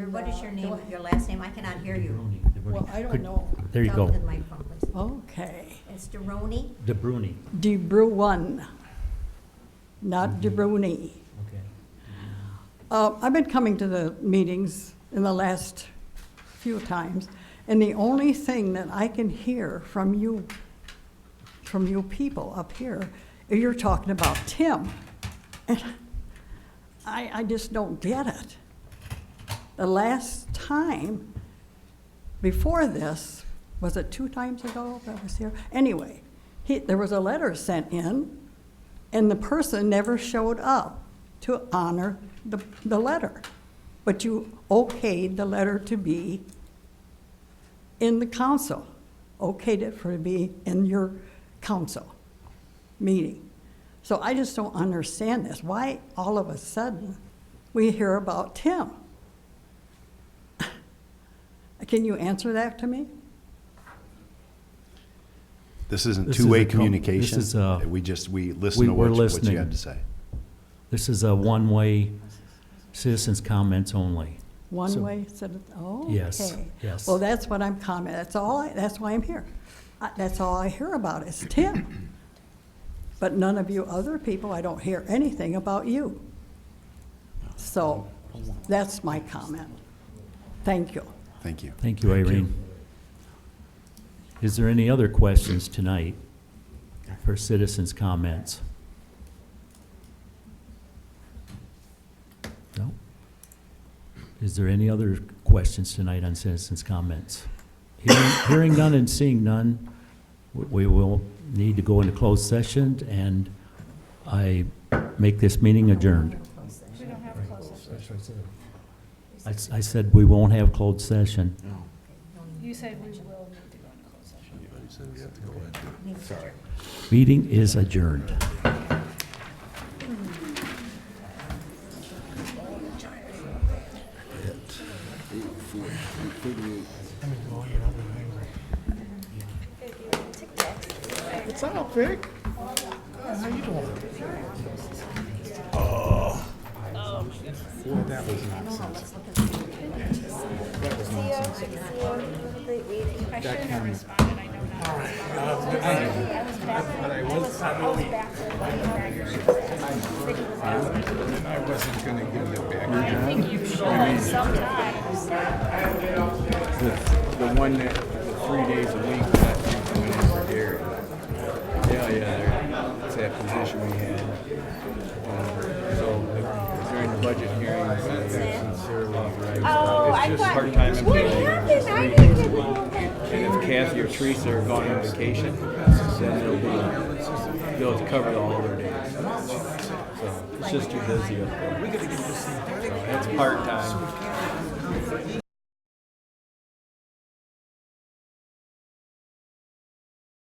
And, What is your name, do I- your last name? I cannot hear you. Well, I don't Could- know. There you Talk go. to the microphone, please. Okay. It's Deroni. DeBruni. DeBruin, not DeBruni. Okay. I've been coming to the meetings in the last few times, and the only thing that I can hear from you people up here, is you're talking about Tim. And I just don't get it. The last time before this, was it 2 times ago that was here? Anyway, there was a letter sent in, and the person never showed up to honor the letter. But you okayed the letter to be in the council, okayed it for to be in your council meeting. So I just don't understand this. Why all of a sudden we hear about Tim? Can you answer that to me? This isn't This is two-way a com- communication. this is a- We listen to we're what you listening. had to say. This is a one-way citizens' comments only. One So- way, said, oh, Yes, okay. yes. Well, that's what I'm commenting, that's why I'm here. That's all I hear about is Tim. But none of you other people, I don't hear anything about you. So, that's my comment. Thank you. Thank you. Thank you, Irene. Is there any other questions tonight for citizens' comments? No? Is there any other questions tonight on citizens' comments? Hearing none and seeing none, we will need to go into closed session, and I make this meeting adjourned. We don't have a closed session. I said we won't have closed session. You said we will need to go into closed session. Sorry. Meeting is adjourned. What's up, Vic? How you doing? Boy, that was nonsense. That was nonsense. I shouldn't have responded, I know not. All right. I was back. I was back. I was back. And I wasn't gonna give you back. I think you should sometimes. The one that, 3 days a week, that you coming in for Gary. Yeah, it's that position we had. So during the budget hearings, they sincerely right. Oh, I It's just thought, part-time what employee. happened? I didn't even know that. And if Kathy or Teresa are gone on vacation, then they'll cover all their days. So it's just too busy up there. So it's part-time.